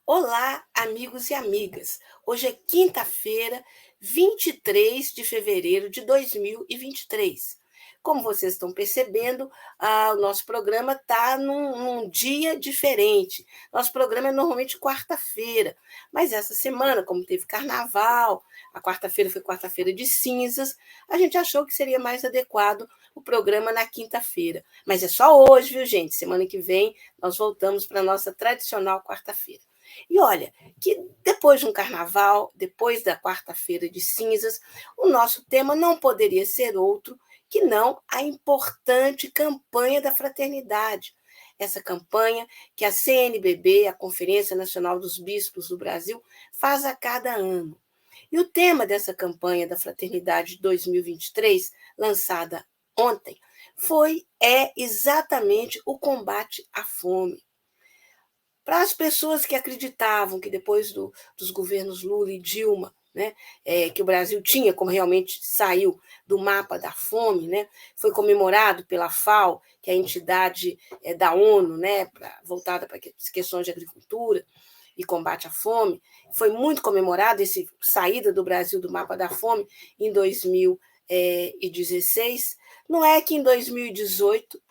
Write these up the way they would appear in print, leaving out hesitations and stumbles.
Olá, amigos e amigas. Hoje é quinta-feira, 23 de fevereiro de 2023. Como vocês estão percebendo, o nosso programa está num dia diferente. Nosso programa é normalmente quarta-feira, mas essa semana, como teve carnaval, a quarta-feira foi quarta-feira de cinzas, a gente achou que seria mais adequado o programa na quinta-feira. Mas é só hoje, viu, gente? Semana que vem nós voltamos para a nossa tradicional quarta-feira. E olha, que depois de um carnaval, depois da quarta-feira de cinzas, o nosso tema não poderia ser outro que não a importante campanha da fraternidade. Essa campanha que a CNBB, a Conferência Nacional dos Bispos do Brasil, faz a cada ano. E o tema dessa campanha da Fraternidade 2023, lançada ontem, é exatamente o combate à fome. Para as pessoas que acreditavam que depois dos governos Lula e Dilma, né, que o Brasil tinha, como realmente saiu do mapa da fome, né, foi comemorado pela FAO, que é a entidade da ONU, né, voltada para as questões de agricultura e combate à fome, foi muito comemorado esse saída do Brasil do mapa da fome em 2016. Não é que em 2018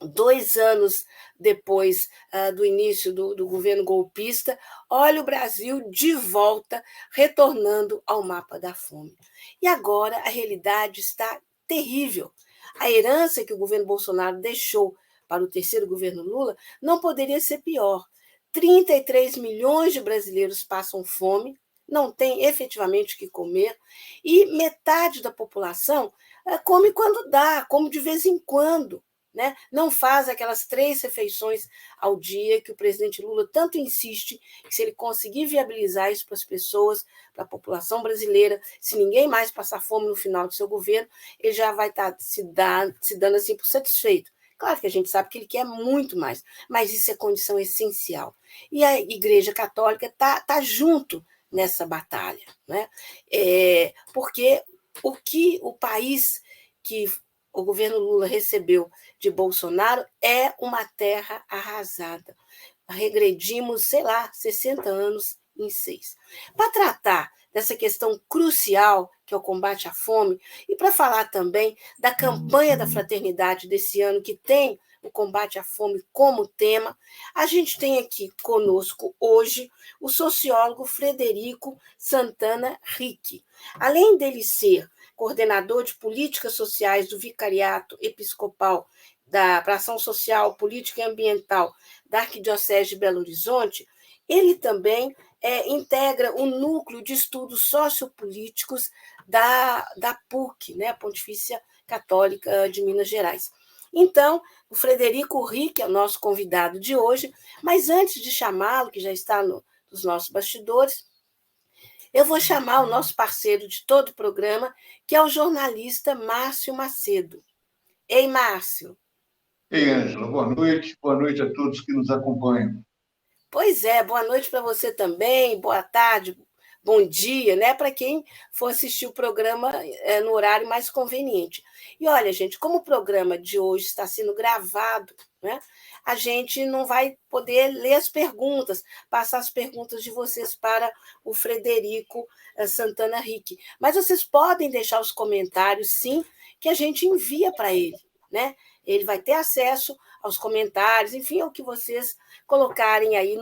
2 anos depois do início do governo golpista, olha o Brasil de volta, retornando ao mapa da fome. E agora a realidade está terrível. A herança que o governo Bolsonaro deixou para o terceiro governo Lula não poderia ser pior. 33 milhões de brasileiros passam fome, não têm efetivamente o que comer, e metade da população come quando dá, come de vez em quando. Né? Não faz aquelas 3 refeições ao dia que o presidente Lula tanto insiste, que se ele conseguir viabilizar isso para as pessoas, para a população brasileira, se ninguém mais passar fome no final do seu governo, ele já vai estar se dando assim por satisfeito. Claro que a gente sabe que ele quer muito mais, mas isso é condição essencial. E a Igreja Católica tá junto nessa batalha, né? Porque o país que o governo Lula recebeu de Bolsonaro é uma terra arrasada. Regredimos, sei lá, 60 anos em 6. Para tratar dessa questão crucial, que é o combate à fome, e para falar também da campanha da fraternidade desse ano, que tem o combate à fome como tema, a gente tem aqui conosco hoje o sociólogo Frederico Santana Ricci. Além dele ser coordenador de políticas sociais do Vicariato Episcopal para Ação Social, Política e Ambiental da Arquidiocese de Belo Horizonte, ele também integra o Núcleo de Estudos Sociopolíticos da PUC, né, a Pontifícia Católica de Minas Gerais. Então, o Frederico Ricci é o nosso convidado de hoje, mas antes de chamá-lo, que já está nos nossos bastidores, eu vou chamar o nosso parceiro de todo o programa, que é o jornalista Márcio Macedo. Ei, Márcio. Ei, Ângela, boa noite a todos que nos acompanham. Pois é, boa noite para você também, boa tarde, bom dia, né? Para quem for assistir o programa no horário mais conveniente. E olha, gente, como o programa de hoje está sendo gravado, né? A gente não vai poder ler as perguntas, passar as perguntas de vocês para o Frederico Santana Ricci. Mas vocês podem deixar os comentários, sim, que a gente envia para ele, né? Ele vai ter acesso aos comentários, enfim, ao que vocês colocarem aí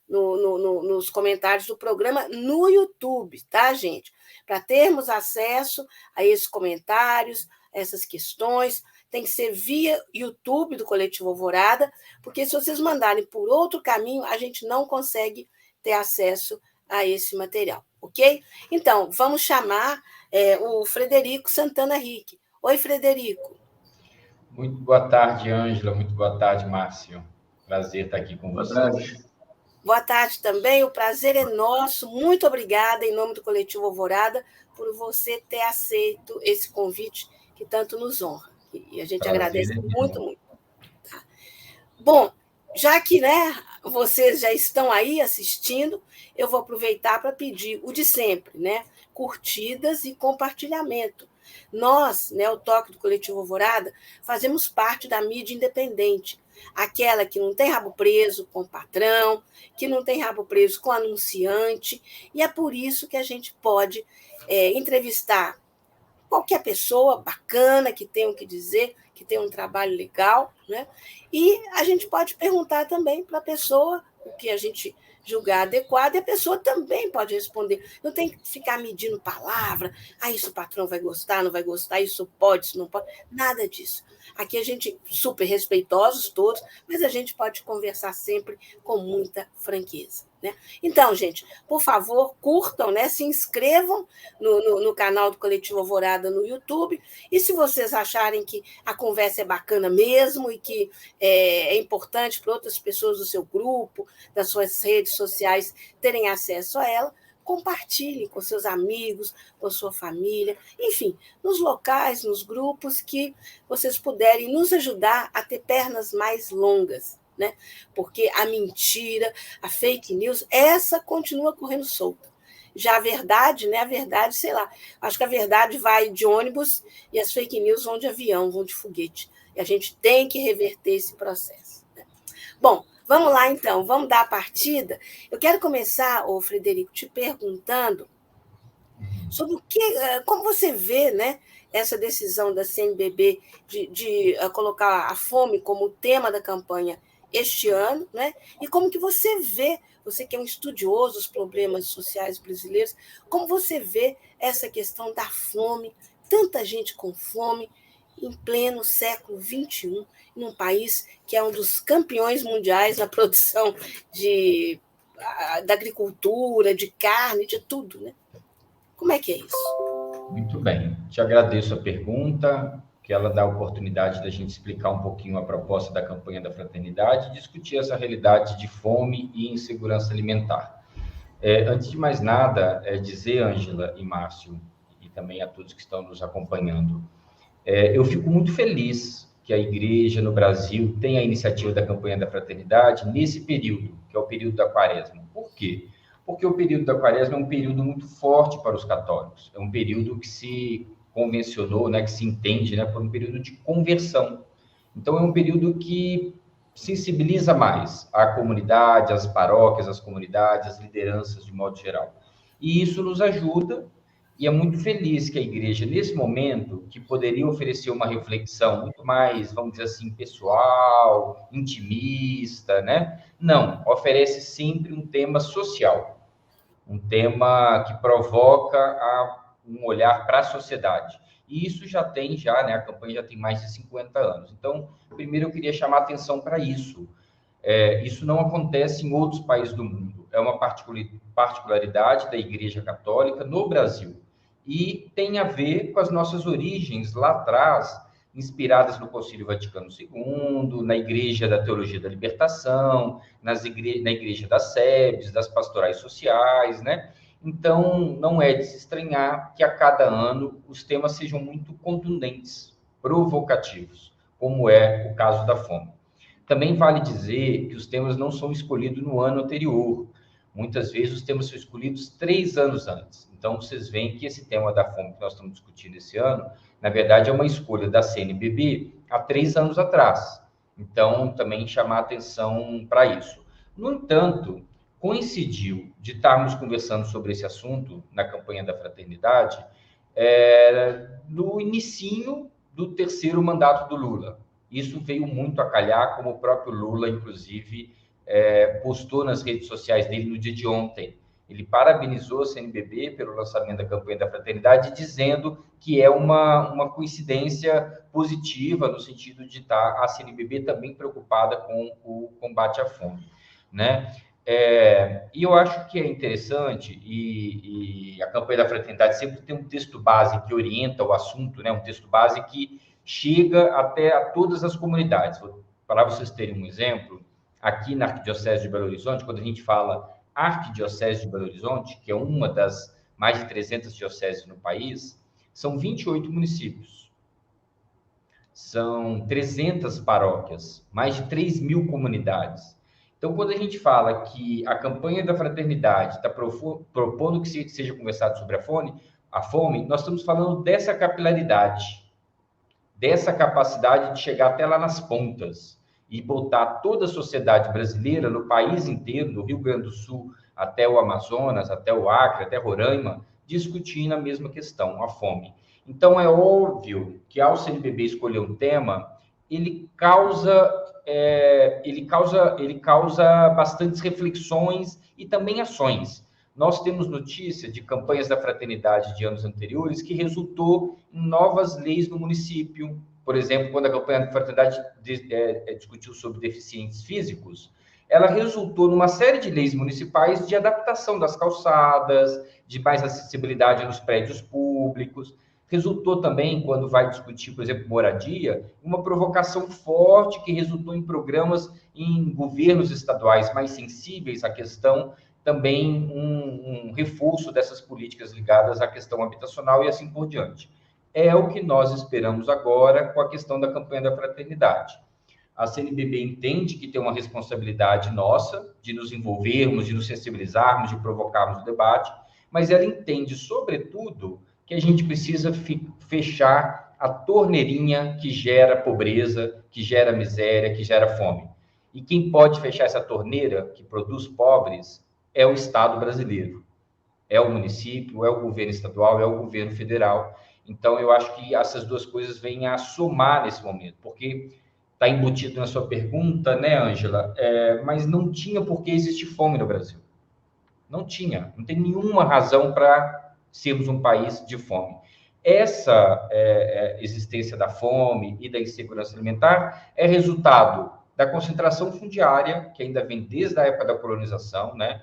nos comentários do programa no YouTube, tá, gente? Para termos acesso a esses comentários, essas questões, tem que ser via YouTube do Coletivo Alvorada, porque se vocês mandarem por outro caminho, a gente não consegue ter acesso a esse material, ok? Então, vamos chamar o Frederico Santana Ricci. Oi, Frederico. Muito boa tarde, Ângela. Muito boa tarde, Márcio. Prazer estar aqui com Boa vocês. tarde. Boa tarde também, o prazer é nosso. Muito obrigada, em nome do Coletivo Alvorada, por você ter aceito esse convite que tanto nos honra. E a gente Prazer agradece é muito, meu. muito. Tá? Bom, já que vocês já estão aí assistindo, eu vou aproveitar para pedir o de sempre, né? Curtidas e compartilhamento. Nós, né, o Toque do Coletivo Alvorada, fazemos parte da mídia independente. Aquela que não tem rabo preso com o patrão, que não tem rabo preso com o anunciante, e é por isso que a gente pode entrevistar qualquer pessoa bacana, que tenha o que dizer, que tenha um trabalho legal, né? E a gente pode perguntar também para a pessoa o que a gente julgar adequado, e a pessoa também pode responder. Não tem que ficar medindo palavra, isso o patrão vai gostar, não vai gostar, isso pode, isso não pode, nada disso. Aqui a gente, super respeitosos todos, mas a gente pode conversar sempre com muita franqueza, né? Então, gente, por favor, curtam, né? Se inscrevam no canal do Coletivo Alvorada no YouTube, e se vocês acharem que a conversa é bacana mesmo e que é importante para outras pessoas do seu grupo, das suas redes sociais terem acesso a ela, compartilhe com seus amigos, com sua família, enfim, nos locais, nos grupos que vocês puderem nos ajudar a ter pernas mais longas, né? Porque a mentira, a fake news, essa continua correndo solta. Já a verdade, né? A verdade, sei lá, acho que a verdade vai de ônibus e as fake news vão de avião, vão de foguete. E a gente tem que reverter esse processo, né? Bom, vamos lá, então, vamos dar a partida. Eu quero começar, Frederico, te perguntando sobre como você vê, né, essa decisão da CNBB de colocar a fome como tema da campanha este ano, né? E como que você vê, você que é um estudioso dos problemas sociais brasileiros, como você vê essa questão da fome, tanta gente com fome, em pleno século XXI, em um país que é um dos campeões mundiais na produção da agricultura, de carne, de tudo, né? Como é que é isso? Muito bem. Te agradeço a pergunta, que ela dá a oportunidade da gente explicar um pouquinho a proposta da campanha da Fraternidade e discutir essa realidade de fome e insegurança alimentar. Antes de mais nada, dizer, Ângela e Márcio, e também a todos que estão nos acompanhando, eu fico muito feliz que a igreja no Brasil tenha a iniciativa da campanha da Fraternidade nesse período, que é o período da Quaresma. Por quê? Porque o período da Quaresma é um período muito forte para os católicos. É um período que se convencionou, né, que se entende, né, por um período de conversão. Então, é um período que sensibiliza mais a comunidade, as paróquias, as comunidades, as lideranças de modo geral. E isso nos ajuda, e é muito feliz que a igreja, nesse momento, que poderia oferecer uma reflexão muito mais, vamos dizer assim, pessoal, intimista, né? Não, oferece sempre um tema social, um tema que provoca um olhar para a sociedade. E isso né? A campanha já tem mais de 50 anos. Então, primeiro eu queria chamar a atenção para isso. Isso não acontece em outros países do mundo. É uma particularidade da Igreja Católica no Brasil. E tem a ver com as nossas origens lá atrás, inspiradas no Concílio Vaticano II, na Igreja da Teologia da Libertação, na Igreja das SEBs, das pastorais sociais, né? Então, não é de se estranhar que a cada ano os temas sejam muito contundentes, provocativos, como é o caso da fome. Também vale dizer que os temas não são escolhidos no ano anterior. Muitas vezes os temas são escolhidos 3 anos antes. Então, vocês veem que esse tema da fome que nós estamos discutindo esse ano, na verdade, é uma escolha da CNBB há 3 anos atrás. Então, também chamar atenção para isso. No entanto, coincidiu de estarmos conversando sobre esse assunto na campanha da Fraternidade no inicinho do 3º mandato do Lula. Isso veio muito a calhar, como o próprio Lula, inclusive, postou nas redes sociais dele no dia de ontem. Ele parabenizou a CNBB pelo lançamento da campanha da Fraternidade, dizendo que é uma coincidência positiva, no sentido de estar a CNBB também preocupada com o combate à fome, né? E eu acho que é interessante, e a campanha da Fraternidade sempre tem um texto base que orienta o assunto, né? Um texto base que chega até a todas as comunidades. Para vocês terem um exemplo, aqui na Arquidiocese de Belo Horizonte, quando a gente fala Arquidiocese de Belo Horizonte, que é uma das mais de 300 dioceses no país, são 28 municípios. São 300 paróquias, mais de 3.000 comunidades. Então, quando a gente fala que a campanha da Fraternidade está propondo que seja conversado sobre a fome, nós estamos falando dessa capilaridade, dessa capacidade de chegar até lá nas pontas e botar toda a sociedade brasileira, no país inteiro, do Rio Grande do Sul até o Amazonas, até o Acre, até Roraima, discutindo a mesma questão, a fome. Então, é óbvio que ao CNBB escolher um tema, ele causa bastantes reflexões e também ações. Nós temos notícia de campanhas da fraternidade de anos anteriores que resultou em novas leis no município. Por exemplo, quando a campanha da fraternidade discutiu sobre deficientes físicos, ela resultou numa série de leis municipais de adaptação das calçadas, de mais acessibilidade nos prédios públicos. Resultou também, quando vai discutir, por exemplo, moradia, uma provocação forte que resultou em programas em governos estaduais mais sensíveis à questão, também um reforço dessas políticas ligadas à questão habitacional e assim por diante. É o que nós esperamos agora com a questão da campanha da fraternidade. A CNBB entende que tem uma responsabilidade nossa de nos envolvermos, de nos sensibilizarmos, de provocarmos o debate, mas ela entende, sobretudo, que a gente precisa fechar a torneirinha que gera pobreza, que gera miséria, que gera fome. E quem pode fechar essa torneira que produz pobres é o Estado brasileiro, é o município, é o governo estadual, é o governo federal. Então, eu acho que essas duas coisas vêm a somar nesse momento, porque está embutido na sua pergunta, né, Ângela? Mas não tinha por que existir fome no Brasil. Não tinha, não tem nenhuma razão para sermos um país de fome. Essa existência da fome e da insegurança alimentar é resultado da concentração fundiária, que ainda vem desde a época da colonização, né?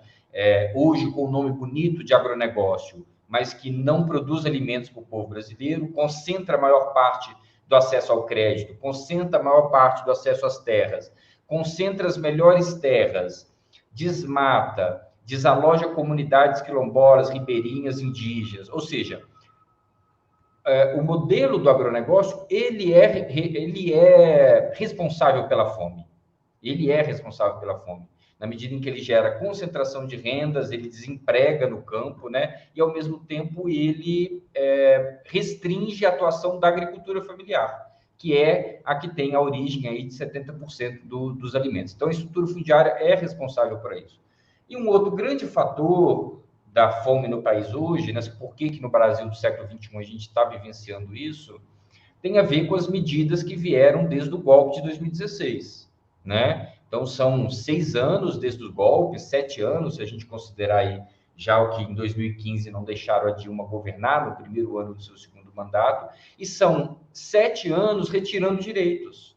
Hoje com o nome bonito de agronegócio, mas que não produz alimentos para o povo brasileiro, concentra a maior parte do acesso ao crédito, concentra a maior parte do acesso às terras, concentra as melhores terras, desmata, desaloja comunidades quilombolas, ribeirinhas, indígenas. Ou seja, o modelo do agronegócio, ele é responsável pela fome. Ele é responsável pela fome. Na medida em que ele gera concentração de rendas, ele desemprega no campo, né? E, ao mesmo tempo, ele restringe a atuação da agricultura familiar, que é a que tem a origem aí de 70% dos alimentos. Então, a estrutura fundiária é responsável por isso. E um outro grande fator da fome no país hoje, né? Por que no Brasil do século XXI a gente está vivenciando isso, tem a ver com as medidas que vieram desde o golpe de 2016, né? Então, são 6 anos desde o golpe, 7 anos, se a gente considerar aí já o que em 2015 não deixaram a Dilma governar, no primeiro ano do seu segundo mandato, e são 7 anos retirando direitos.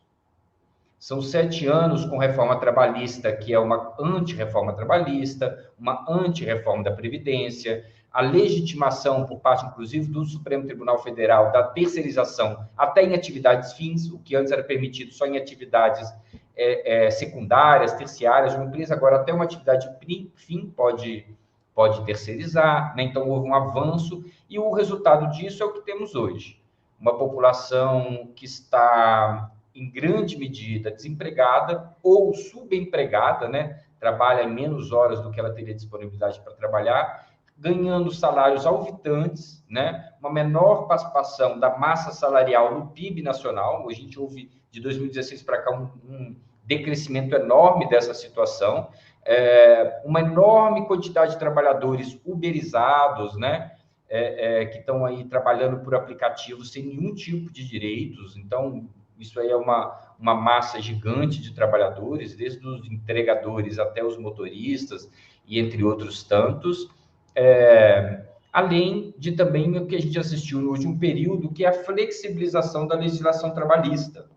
São 7 anos com reforma trabalhista, que é uma anti-reforma trabalhista, uma anti-reforma da Previdência, a legitimação por parte, inclusive, do Supremo Tribunal Federal da terceirização até em atividades fins, o que antes era permitido só em atividades secundárias, terciárias, uma empresa agora até uma atividade fim pode terceirizar, né? Então houve um avanço e o resultado disso é o que temos hoje. Uma população que está, em grande medida, desempregada ou subempregada, né? Trabalha em menos horas do que ela teria disponibilidade para trabalhar, ganhando salários alvitantes, né? Uma menor participação da massa salarial no PIB nacional. A gente houve, de 2016 para cá, um decrescimento enorme dessa situação, uma enorme quantidade de trabalhadores uberizados, né? Que estão aí trabalhando por aplicativos sem nenhum tipo de direitos. Então, isso aí é uma massa gigante de trabalhadores, desde os entregadores até os motoristas, e entre outros tantos. Além de também o que a gente assistiu no último período, que é a flexibilização da legislação trabalhista,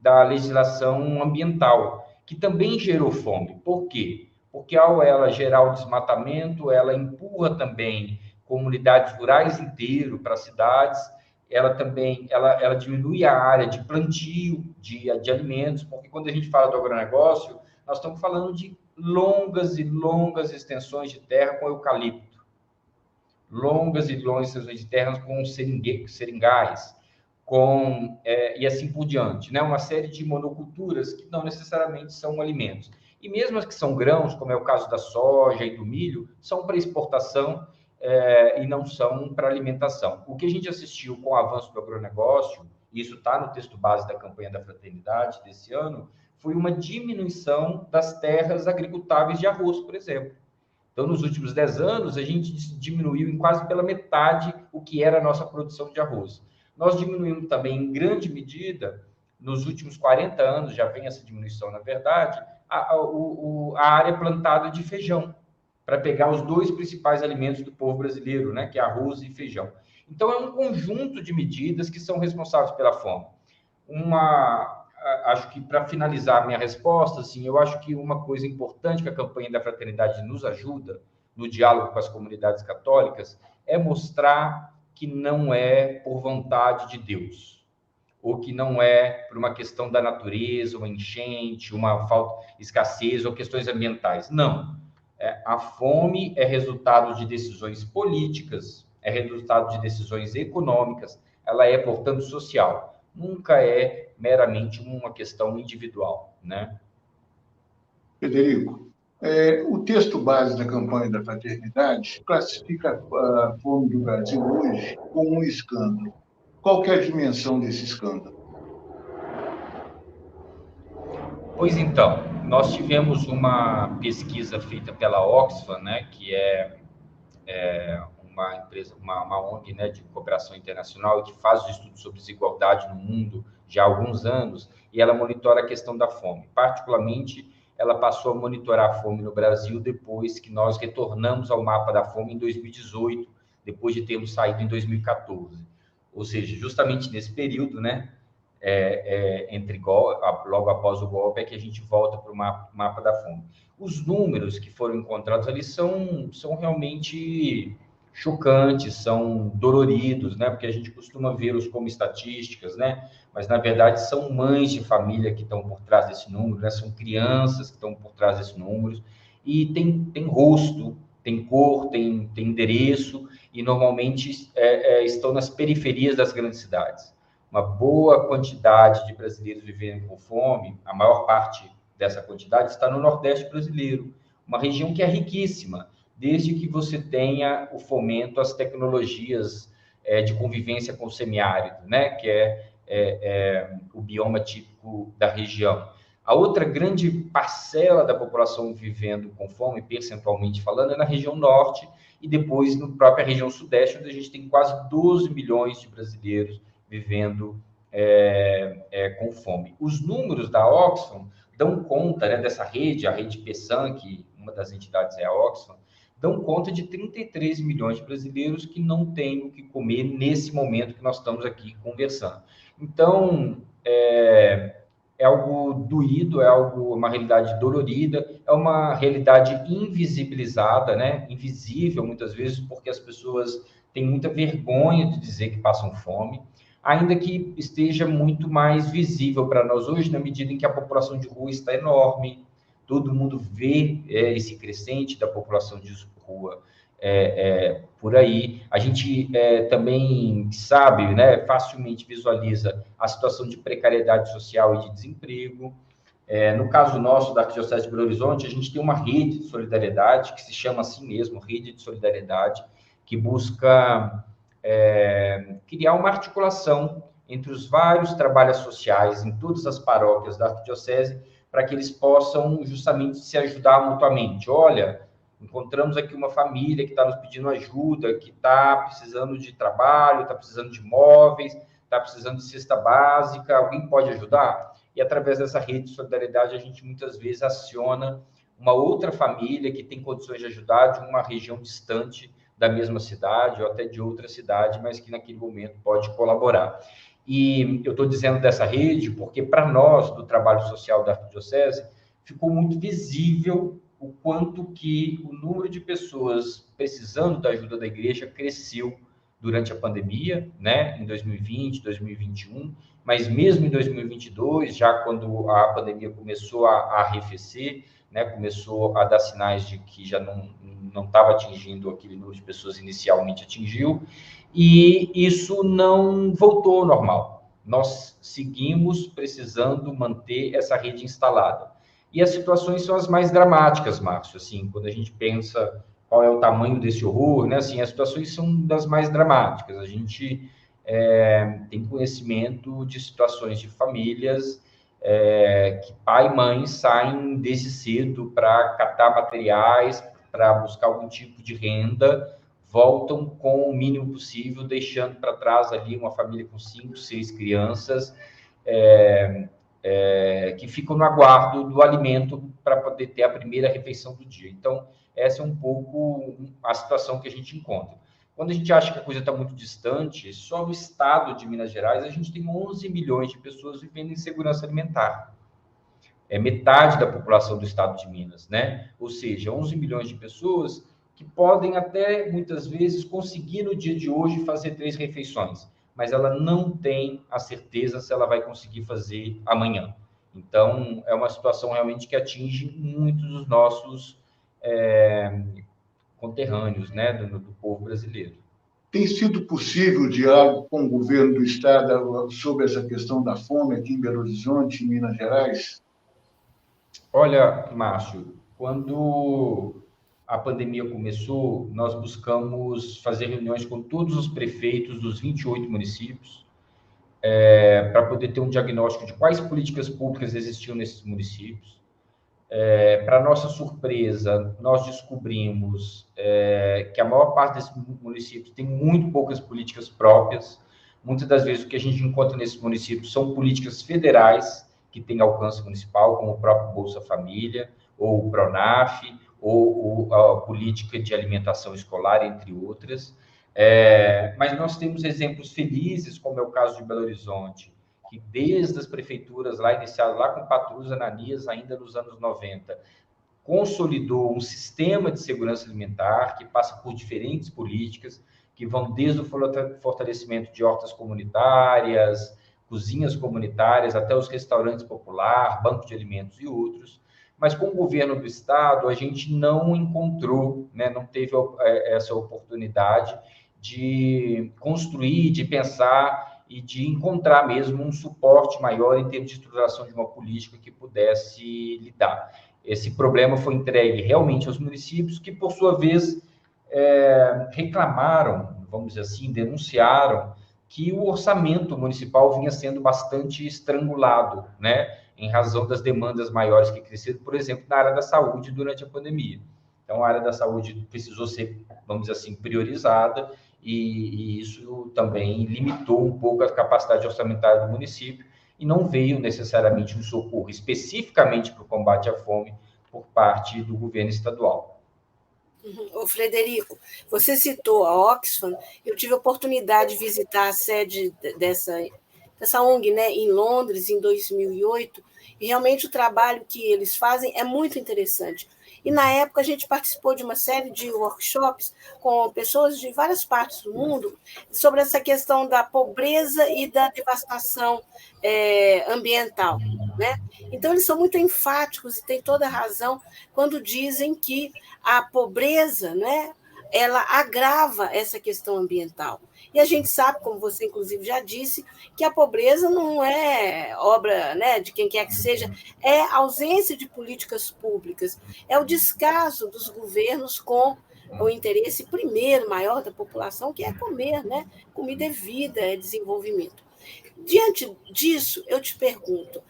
da legislação ambiental, que também gerou fome. Por quê? Porque ao ela gerar o desmatamento, ela empurra também comunidades rurais inteiras para cidades, ela também ela diminui a área de plantio de alimentos, porque quando a gente fala do agronegócio, nós estamos falando de longas e longas extensões de terra com eucalipto, longas e longas extensões de terra com seringais, e assim por diante, né? Uma série de monoculturas que não necessariamente são alimentos. E mesmo as que são grãos, como é o caso da soja e do milho, são para exportação e não são para alimentação. O que a gente assistiu com o avanço do agronegócio isso está no texto base da campanha da Fraternidade desse ano, foi uma diminuição das terras agricultáveis de arroz, por exemplo. Então, nos últimos 10 anos, a gente diminuiu em quase pela metade o que era a nossa produção de arroz. Nós diminuímos também, em grande medida, nos últimos 40 anos, já vem essa diminuição, na verdade, a área plantada de feijão, para pegar os dois principais alimentos do povo brasileiro, né, que é arroz e feijão. Então, é um conjunto de medidas que são responsáveis pela fome. Acho que, para finalizar a minha resposta, assim, eu acho que uma coisa importante que a campanha da Fraternidade nos ajuda, no diálogo com as comunidades católicas, é mostrar que não é por vontade de Deus, ou que não é por uma questão da natureza, uma enchente, uma escassez ou questões ambientais. Não. A fome é resultado de decisões políticas, é resultado de decisões econômicas, ela é, portanto, social. Nunca é meramente uma questão individual, né? Federico, o texto base da campanha da Fraternidade classifica a fome do Brasil hoje como um escândalo. Qual que é a dimensão desse escândalo? Pois então, nós tivemos uma pesquisa feita pela Oxfam, né, que é uma empresa, uma ONG, né, de cooperação internacional, que faz o estudo sobre desigualdade no mundo já há alguns anos, e ela monitora a questão da fome. Particularmente, ela passou a monitorar a fome no Brasil depois que nós retornamos ao mapa da fome em 2018, depois de termos saído em 2014. Ou seja, justamente nesse período, né, logo após o golpe, é que a gente volta para o mapa da fome. Os números que foram encontrados ali são realmente chocantes, são doloridos, né? Porque a gente costuma vê-los como estatísticas, né? Mas, na verdade, são mães de família que estão por trás desse número, né? São crianças que estão por trás desses números, e tem rosto, tem cor, tem endereço, e normalmente estão nas periferias das grandes cidades. Uma boa quantidade de brasileiros vivendo com fome, a maior parte dessa quantidade está no Nordeste brasileiro, uma região que é riquíssima, desde que você tenha o fomento às tecnologias de convivência com o semiárido, né, que é o bioma típico da região. A outra grande parcela da população vivendo com fome, percentualmente falando, é na região norte e depois na própria região sudeste, onde a gente tem quase 12 milhões de brasileiros vivendo com fome. Os números da Oxfam dão conta, né, dessa rede, a rede PESAM, que uma das entidades é a Oxfam, dão conta de 33 milhões de brasileiros que não têm o que comer nesse momento que nós estamos aqui conversando. Então, é algo doído, uma realidade dolorida, é uma realidade invisibilizada, né? Invisível muitas vezes, porque as pessoas têm muita vergonha de dizer que passam fome, ainda que esteja muito mais visível para nós hoje, na medida em que a população de rua está enorme, todo mundo vê esse crescente da população de rua por aí. A gente também sabe, né, facilmente visualiza a situação de precariedade social e de desemprego. No caso nosso, da Arquidiocese de Belo Horizonte, a gente tem uma rede de solidariedade, que se chama assim mesmo, Rede de Solidariedade, que busca criar uma articulação entre os vários trabalhos sociais em todas as paróquias da Arquidiocese, para que eles possam justamente se ajudar mutuamente. Olha, encontramos aqui uma família que está nos pedindo ajuda, que está precisando de trabalho, está precisando de móveis, está precisando de cesta básica, alguém pode ajudar? E através dessa rede de solidariedade, a gente muitas vezes aciona uma outra família que tem condições de ajudar de uma região distante da mesma cidade ou até de outra cidade, mas que naquele momento pode colaborar. E eu estou dizendo dessa rede porque, para nós, do trabalho social da Arquidiocese, ficou muito visível o quanto que o número de pessoas precisando da ajuda da igreja cresceu durante a pandemia, né, em 2020, 2021, mas mesmo em 2022, já quando a pandemia começou a arrefecer, né, começou a dar sinais de que já não estava atingindo aquele número de pessoas inicialmente atingiu, e isso não voltou ao normal. Nós seguimos precisando manter essa rede instalada. E as situações são as mais dramáticas, Márcio, assim, quando a gente pensa qual é o tamanho desse horror, né, assim, as situações são das mais dramáticas. A gente tem conhecimento de situações de famílias que pai e mãe saem desde cedo para catar materiais, para buscar algum tipo de renda, voltam com o mínimo possível, deixando para trás ali uma família com 5, 6 crianças, que ficam no aguardo do alimento para poder ter a primeira refeição do dia. Então, essa é um pouco a situação que a gente encontra. Quando a gente acha que a coisa está muito distante, só no estado de Minas Gerais a gente tem 11 milhões de pessoas vivendo em insegurança alimentar. É metade da população do estado de Minas, né? Ou seja, 11 milhões de pessoas que podem até, muitas vezes, conseguir no dia de hoje fazer 3 refeições, mas ela não tem a certeza se ela vai conseguir fazer amanhã. Então, é uma situação realmente que atinge muitos dos nossos conterrâneos, né, do povo brasileiro. Tem sido possível o diálogo com o governo do estado sobre essa questão da fome aqui em Belo Horizonte, em Minas Gerais? Olha, Márcio, quando a pandemia começou, nós buscamos fazer reuniões com todos os prefeitos dos 28 municípios, para poder ter um diagnóstico de quais políticas públicas existiam nesses municípios. Para nossa surpresa, nós descobrimos que a maior parte desses municípios tem muito poucas políticas próprias. Muitas das vezes o que a gente encontra nesses municípios são políticas federais que têm alcance municipal, como o próprio Bolsa Família, ou o Pronaf, ou a política de alimentação escolar, entre outras. Mas nós temos exemplos felizes, como é o caso de Belo Horizonte, que desde as prefeituras lá iniciadas, lá com Patrus Ananias, ainda nos anos 90, consolidou um sistema de segurança alimentar que passa por diferentes políticas, que vão desde o fortalecimento de hortas comunitárias, cozinhas comunitárias, até os restaurantes populares, bancos de alimentos e outros. Mas com o governo do estado, a gente não encontrou, né, não teve essa oportunidade de construir, de pensar e de encontrar mesmo um suporte maior em termos de estruturação de uma política que pudesse lidar. Esse problema foi entregue realmente aos municípios, que, por sua vez, reclamaram, vamos dizer assim, denunciaram que o orçamento municipal vinha sendo bastante estrangulado, né, em razão das demandas maiores que cresceram, por exemplo, na área da saúde durante a pandemia. Então, a área da saúde precisou ser, vamos dizer assim, priorizada, e isso também limitou um pouco a capacidade orçamentária do município, e não veio necessariamente um socorro especificamente para o combate à fome por parte do governo estadual. Ô, Frederico, você citou a Oxfam. Eu tive a oportunidade de visitar a sede dessa ONG, né, em Londres, em 2008, e realmente o trabalho que eles fazem é muito interessante. E, na época, a gente participou de uma série de workshops com pessoas de várias partes do mundo sobre essa questão da pobreza e da devastação ambiental, né? Então, eles são muito enfáticos e têm toda a razão quando dizem que a pobreza, né, ela agrava essa questão ambiental. E a gente sabe, como você inclusive já disse, que a pobreza não é obra, né, de quem quer que seja, é a ausência de políticas públicas, é o descaso dos governos com o interesse primeiro, maior da população, que é comer, né? Comida é vida, é desenvolvimento. Diante disso, eu te pergunto,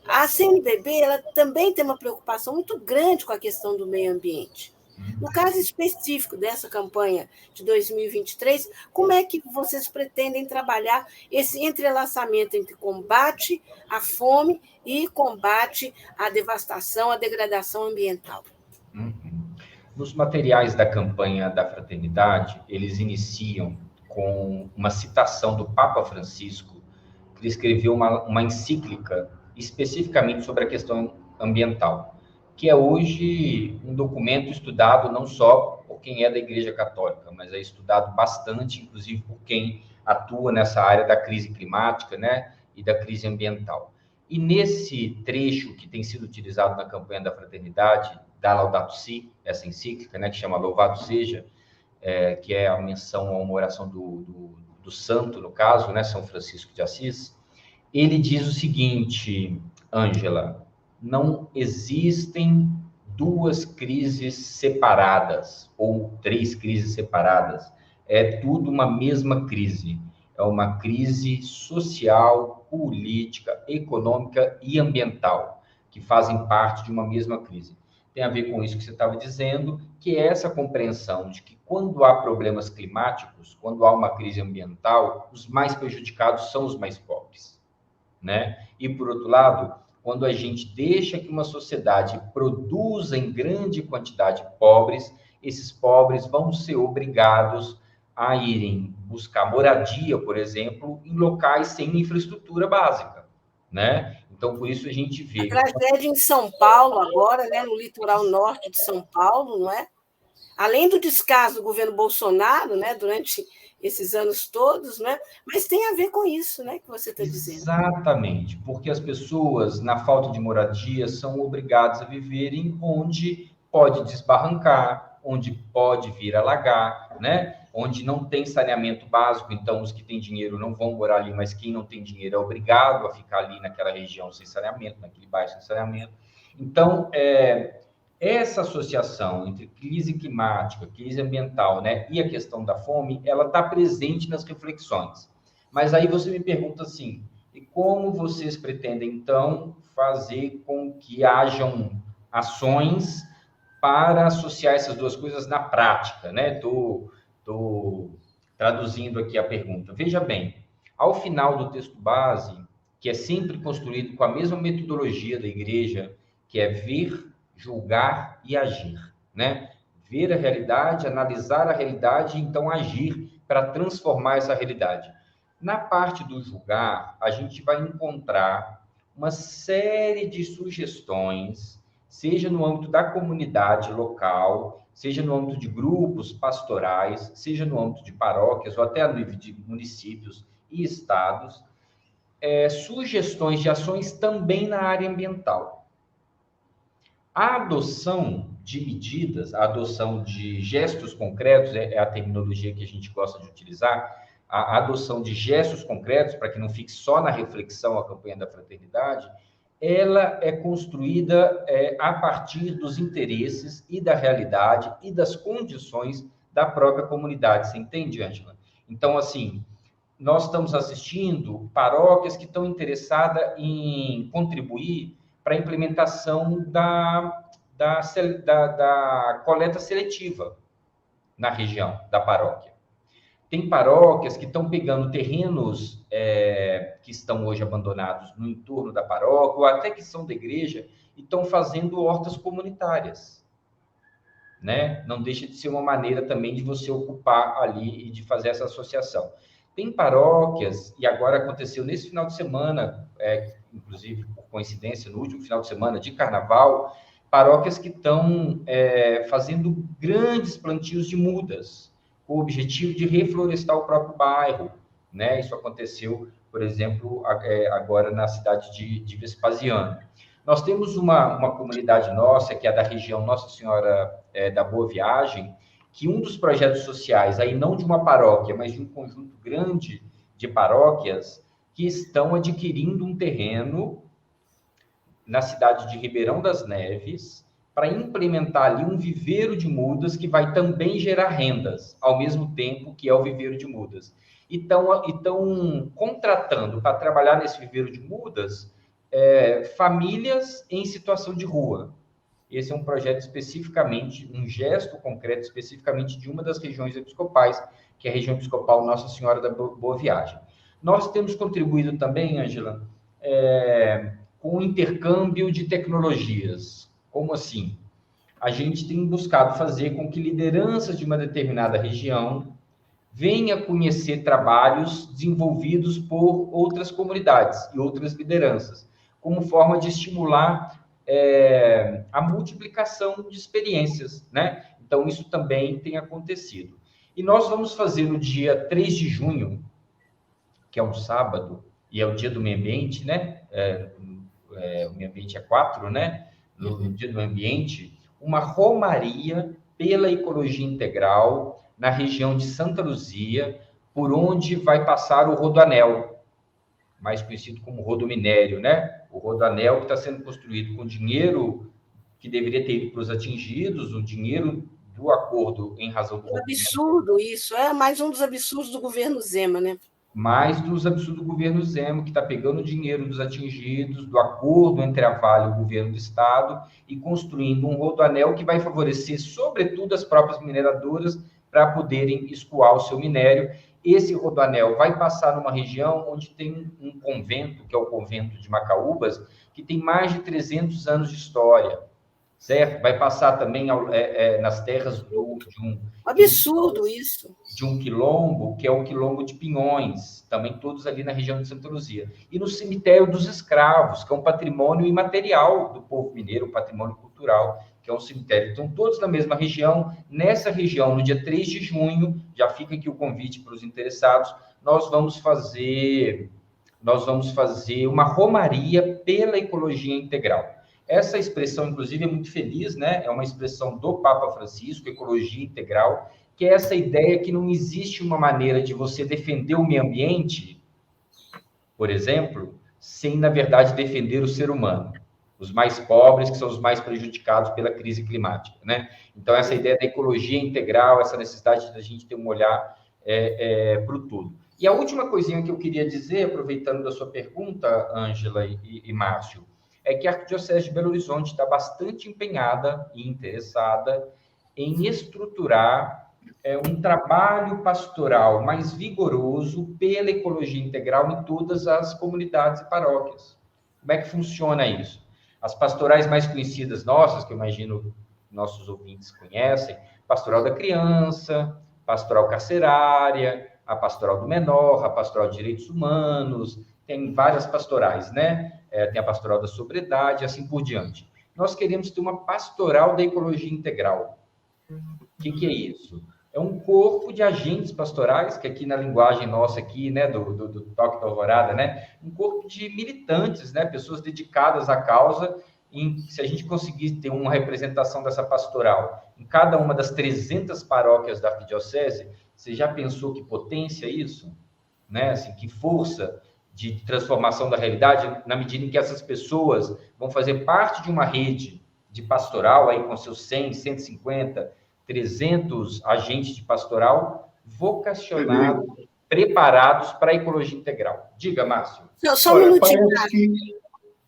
a CNBB ela também tem uma preocupação muito grande com a questão do meio ambiente. No caso específico dessa campanha de 2023, como é que vocês pretendem trabalhar esse entrelaçamento entre combate à fome e combate à devastação, à degradação ambiental? Nos materiais da campanha da Fraternidade, eles iniciam com uma citação do Papa Francisco, que ele escreveu uma encíclica especificamente sobre a questão ambiental, que é hoje um documento estudado não só por quem é da Igreja Católica, mas é estudado bastante, inclusive, por quem atua nessa área da crise climática, né, e da crise ambiental. E nesse trecho que tem sido utilizado na campanha da Fraternidade, da Laudato Si, essa encíclica, né, que chama Louvado Seja, que é a menção a uma oração do santo, no caso, né, São Francisco de Assis, ele diz o seguinte, Ângela: não existem 2 crises separadas ou 3 crises separadas. É tudo uma mesma crise. é uma crise social, política, econômica e ambiental, que fazem parte de uma mesma crise. Tem a ver com isso que você estava dizendo, que é essa compreensão de que quando há problemas climáticos, quando há uma crise ambiental, os mais prejudicados são os mais pobres, né? E, por outro lado, quando a gente deixa que uma sociedade produza em grande quantidade pobres, esses pobres vão ser obrigados a irem buscar moradia, por exemplo, em locais sem infraestrutura básica, né? Então, por isso a gente vê... A tragédia em São Paulo agora, né, no litoral norte de São Paulo, não é? Além do descaso do governo Bolsonaro, né, durante esses anos todos, né? Mas tem a ver com isso, né, que você está dizendo. Exatamente, porque as pessoas, na falta de moradia, são obrigadas a viverem onde pode desbarrancar, onde pode vir alagar, né? Onde não tem saneamento básico, então os que têm dinheiro não vão morar ali, mas quem não tem dinheiro é obrigado a ficar ali naquela região sem saneamento, naquele bairro sem saneamento. Então, essa associação entre crise climática, crise ambiental, né, e a questão da fome, ela está presente nas reflexões. Mas aí você me pergunta assim, e como vocês pretendem, então, fazer com que hajam ações para associar essas duas coisas na prática, né? Estou traduzindo aqui a pergunta. Veja bem, ao final do texto base, que é sempre construído com a mesma metodologia da igreja, que é ver, julgar e agir, né? Ver a realidade, analisar a realidade e então agir para transformar essa realidade. Na parte do julgar, a gente vai encontrar uma série de sugestões, seja no âmbito da comunidade local, seja no âmbito de grupos pastorais, seja no âmbito de paróquias ou até no nível de municípios e estados, sugestões de ações também na área ambiental. A adoção de medidas, a adoção de gestos concretos, é a terminologia que a gente gosta de utilizar, a adoção de gestos concretos, para que não fique só na reflexão a campanha da fraternidade, ela é construída a partir dos interesses e da realidade e das condições da própria comunidade. Você entende, Ângela? Então, assim, nós estamos assistindo paróquias que estão interessadas em contribuir para a implementação da coleta seletiva na região da paróquia. Tem paróquias que estão pegando terrenos que estão hoje abandonados no entorno da paróquia, ou até que são da igreja, e estão fazendo hortas comunitárias, né? Não deixa de ser uma maneira também de você ocupar ali e de fazer essa associação. Tem paróquias, e agora aconteceu nesse final de semana, inclusive por coincidência, no último final de semana de carnaval, paróquias que estão fazendo grandes plantios de mudas, com o objetivo de reflorestar o próprio bairro, né? Isso aconteceu, por exemplo, agora na cidade de Vespasiano. Nós temos uma comunidade nossa, que é da região Nossa Senhora da Boa Viagem, que um dos projetos sociais, aí não de uma paróquia, mas de um conjunto grande de paróquias, que estão adquirindo um terreno na cidade de Ribeirão das Neves, para implementar ali um viveiro de mudas que vai também gerar rendas, ao mesmo tempo que é o viveiro de mudas. E estão contratando para trabalhar nesse viveiro de mudas famílias em situação de rua. Esse é um projeto especificamente, um gesto concreto especificamente de uma das regiões episcopais, que é a região episcopal Nossa Senhora da Boa Viagem. Nós temos contribuído também, Ângela, com o intercâmbio de tecnologias. Como assim? A gente tem buscado fazer com que lideranças de uma determinada região venham conhecer trabalhos desenvolvidos por outras comunidades e outras lideranças, como forma de estimular a multiplicação de experiências, né? Então, isso também tem acontecido. E nós vamos fazer no dia 3 de junho, que é um sábado, e é o dia do meio ambiente, né? O meio ambiente é 4, né? No dia do meio ambiente, uma romaria pela ecologia integral na região de Santa Luzia, por onde vai passar o Rodoanel, mais conhecido como rodominério, né? O Rodoanel que está sendo construído com dinheiro que deveria ter ido para os atingidos, o dinheiro do acordo em razão do absurdo isso, é mais um dos absurdos do governo Zema, né? mas dos absurdos do governo Zema, que está pegando o dinheiro dos atingidos, do acordo entre a Vale e o governo do Estado, e construindo um rodoanel que vai favorecer, sobretudo, as próprias mineradoras para poderem escoar o seu minério. Esse rodoanel vai passar numa região onde tem um convento, que é o convento de Macaúbas, que tem mais de 300 anos de história, certo? Vai passar também nas terras Absurdo isso. De um quilombo, que é o quilombo de Pinhões, também todos ali na região de Santa Luzia. E no cemitério dos escravos, que é um patrimônio imaterial do povo mineiro, um patrimônio cultural, que é um cemitério. Então, todos na mesma região. Nessa região, no dia 3 de junho, já fica aqui o convite para os interessados, nós vamos fazer uma romaria pela ecologia integral. Essa expressão, inclusive, é muito feliz, né? É uma expressão do Papa Francisco, ecologia integral, que é essa ideia que não existe uma maneira de você defender o meio ambiente, por exemplo, sem, na verdade, defender o ser humano. Os mais pobres, que são os mais prejudicados pela crise climática, né? Então, essa ideia da ecologia integral, essa necessidade da gente ter um olhar para o todo. E a última coisinha que eu queria dizer, aproveitando da sua pergunta, Ângela e Márcio, é que a Arquidiocese de Belo Horizonte está bastante empenhada e interessada em estruturar um trabalho pastoral mais vigoroso pela ecologia integral em todas as comunidades e paróquias. Como é que funciona isso? As pastorais mais conhecidas nossas, que eu imagino nossos ouvintes conhecem, Pastoral da Criança, Pastoral Carcerária, a Pastoral do Menor, a Pastoral de Direitos Humanos, tem várias pastorais, né? Tem a Pastoral da Sobriedade, assim por diante. Nós queremos ter uma pastoral da ecologia integral. O que é isso? É um corpo de agentes pastorais, que aqui na linguagem nossa aqui, né, do Toque da Alvorada, né, um corpo de militantes, né, pessoas dedicadas à causa. Se a gente conseguir ter uma representação dessa pastoral em cada uma das 300 paróquias da Arquidiocese, você já pensou que potência isso? Né? Assim, que força de transformação da realidade, na medida em que essas pessoas vão fazer parte de uma rede de pastoral, aí com seus 100, 150, 300 agentes de pastoral vocacionados, preparados para a ecologia integral. Diga, Márcio. Só um minutinho,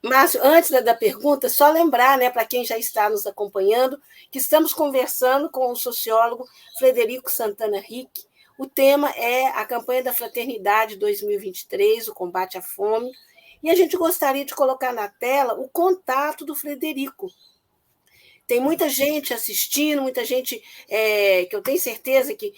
Márcio, antes da pergunta, só lembrar, né, para quem já está nos acompanhando, que estamos conversando com o sociólogo Frederico Santana Rick. O tema é a campanha da Fraternidade 2023, o combate à fome, e a gente gostaria de colocar na tela o contato do Frederico. Tem muita gente assistindo, muita gente que eu tenho certeza que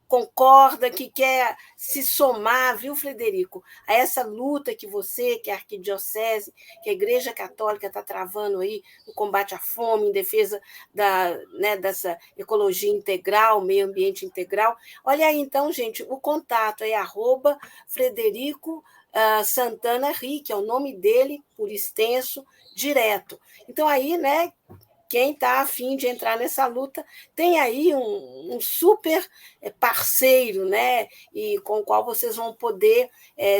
concorda, que quer se somar, viu, Frederico, a essa luta que você, que a Arquidiocese, que a Igreja Católica está travando aí no combate à fome, em defesa dessa ecologia integral, meio ambiente integral. Olha aí, então, gente, o contato é @Frederico Santana Rick, é o nome dele, por extenso, direto. Então, aí, né, quem está a fim de entrar nessa luta tem aí um super parceiro, né? E com o qual vocês vão poder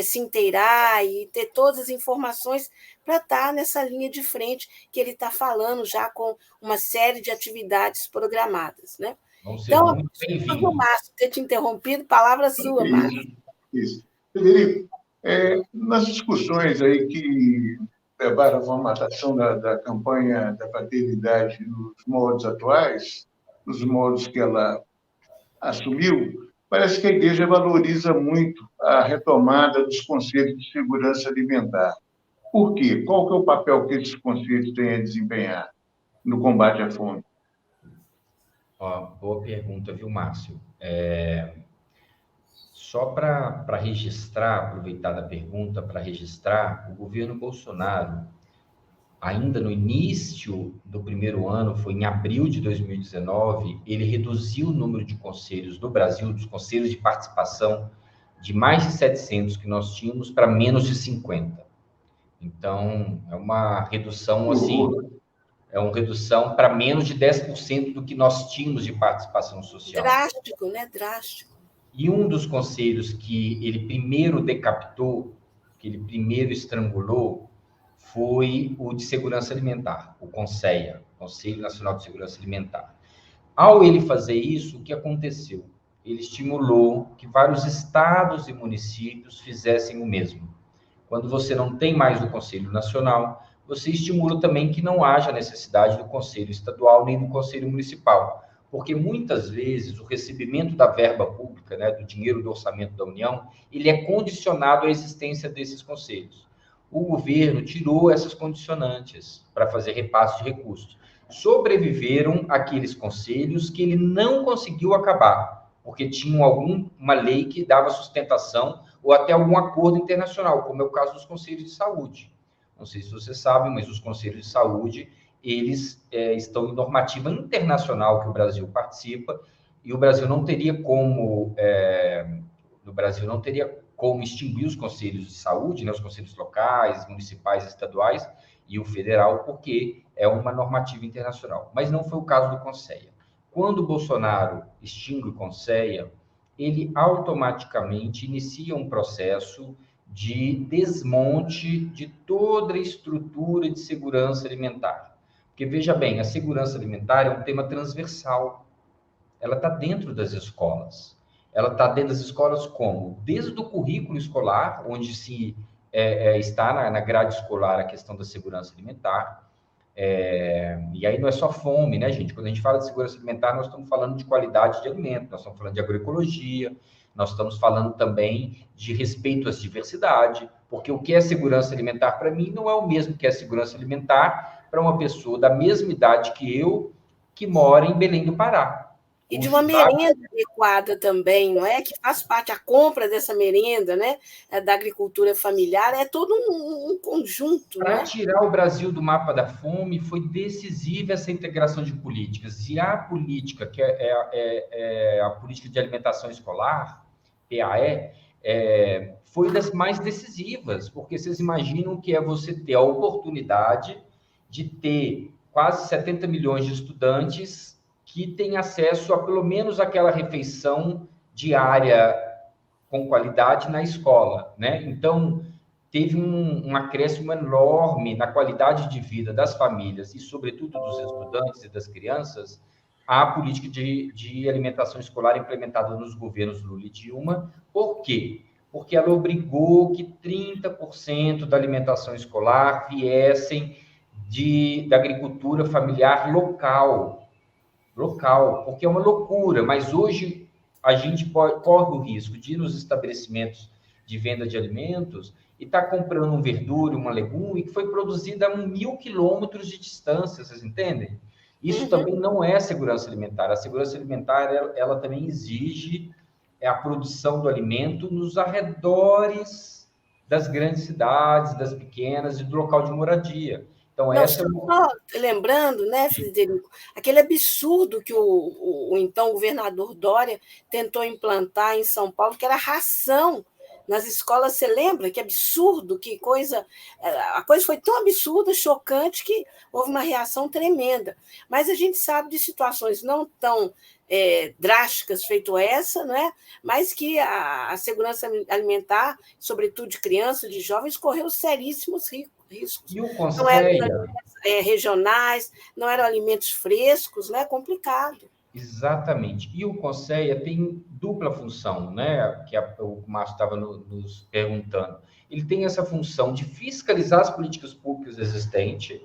se inteirar e ter todas as informações para estar nessa linha de frente que ele está falando já com uma série de atividades programadas, né? Então, desculpa, Márcio, ter te interrompido, palavra sua, Márcio. Isso. Frederico, nas discussões aí que levaram à formatação da campanha da fraternidade nos moldes atuais, nos moldes que ela assumiu, parece que a Igreja valoriza muito a retomada dos conceitos de segurança alimentar. Por quê? Qual que é o papel que esses conceitos têm a desempenhar no combate à fome? Boa pergunta, viu, Márcio? Só para registrar, aproveitar da pergunta para registrar, o governo Bolsonaro, ainda no início do primeiro ano, foi em abril de 2019, ele reduziu o número de conselhos do Brasil, dos conselhos de participação, de mais de 700 que nós tínhamos para menos de 50. Então, é uma redução, assim, para menos de 10% do que nós tínhamos de participação social. Drástico, né? Drástico. E um dos conselhos que ele primeiro decapitou, que ele primeiro estrangulou, foi o de Segurança Alimentar, o CONSEA, Conselho Nacional de Segurança Alimentar. Ao ele fazer isso, o que aconteceu? ele estimulou que vários estados e municípios fizessem o mesmo. Quando você não tem mais o Conselho Nacional, você estimula também que não haja necessidade do Conselho Estadual nem do Conselho Municipal, porque muitas vezes o recebimento da verba pública, né, do dinheiro do orçamento da União, ele é condicionado à existência desses conselhos. O governo tirou essas condicionantes para fazer repasse de recursos. Sobreviveram aqueles conselhos que ele não conseguiu acabar, porque tinham uma lei que dava sustentação ou até algum acordo internacional, como é o caso dos conselhos de saúde. Não sei se vocês sabem, mas os conselhos de saúde, eles estão em normativa internacional que o Brasil participa, e o Brasil não teria como, extinguir os conselhos de saúde, né, os conselhos locais, municipais, estaduais e o federal, porque é uma normativa internacional. Mas não foi o caso do Conselho. Quando o Bolsonaro extingue o Conselho, ele automaticamente inicia um processo de desmonte de toda a estrutura de segurança alimentar. Porque, veja bem, a segurança alimentar é um tema transversal. Ela está dentro das escolas. Ela está dentro das escolas como? Desde o currículo escolar, onde se está na grade escolar a questão da segurança alimentar. E aí não é só fome, né, gente? Quando a gente fala de segurança alimentar, nós estamos falando de qualidade de alimento, nós estamos falando de agroecologia, nós estamos falando também de respeito às diversidades, porque o que é segurança alimentar para mim não é o mesmo que é segurança alimentar para uma pessoa da mesma idade que eu, que mora em Belém do Pará. E de uma merenda adequada também, não é? Que faz parte, a compra dessa merenda, né? Da agricultura familiar, é todo um conjunto. Para né? tirar o Brasil do mapa da fome, foi decisiva essa integração de políticas. E a política, que é a política de alimentação escolar, PAE, foi das mais decisivas, porque vocês imaginam que é você ter a oportunidade de ter quase 70 milhões de estudantes que têm acesso a pelo menos aquela refeição diária com qualidade na escola, né? Então, teve um acréscimo enorme na qualidade de vida das famílias e, sobretudo, dos estudantes e das crianças, a política de alimentação escolar implementada nos governos Lula e Dilma. Por quê? Porque ela obrigou que 30% da alimentação escolar viessem da agricultura familiar local, porque é uma loucura, mas hoje a gente corre o risco de ir nos estabelecimentos de venda de alimentos e estar comprando um verdura, uma legume que foi produzida a 1.000 quilômetros de distância, vocês entendem? Isso também não é segurança alimentar. A segurança alimentar, ela também exige a produção do alimento nos arredores das grandes cidades, das pequenas e do local de moradia. Então, só lembrando, né, Frederico, aquele absurdo que o então governador Dória tentou implantar em São Paulo, que era ração nas escolas. Você lembra? Que absurdo, que coisa... A coisa foi tão absurda, chocante, que houve uma reação tremenda. Mas a gente sabe de situações não tão drásticas feito essa, né? Mas que a segurança alimentar, sobretudo de crianças, de jovens, correu seríssimos riscos. E o Conselho? Não eram alimentos regionais, não eram alimentos frescos, né? Complicado. Exatamente. E o Conselho tem dupla função, né? Que o Márcio estava nos perguntando. Ele tem essa função de fiscalizar as políticas públicas existentes,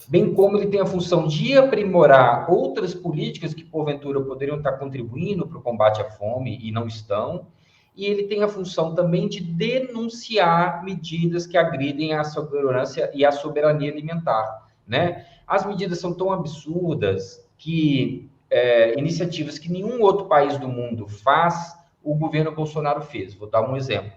bem como ele tem a função de aprimorar outras políticas que, porventura, poderiam estar contribuindo para o combate à fome e não estão. E ele tem a função também de denunciar medidas que agridem a segurança e a soberania alimentar, né? As medidas são tão absurdas que iniciativas que nenhum outro país do mundo faz, o governo Bolsonaro fez. Vou dar um exemplo.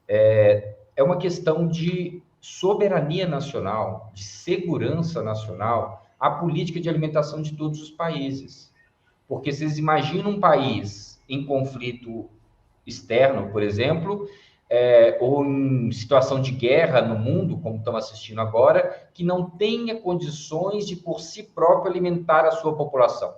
É uma questão de soberania nacional, de segurança nacional, a política de alimentação de todos os países. Porque vocês imaginam um país em conflito externo, por exemplo, ou em situação de guerra no mundo, como estamos assistindo agora, que não tenha condições de, por si próprio, alimentar a sua população.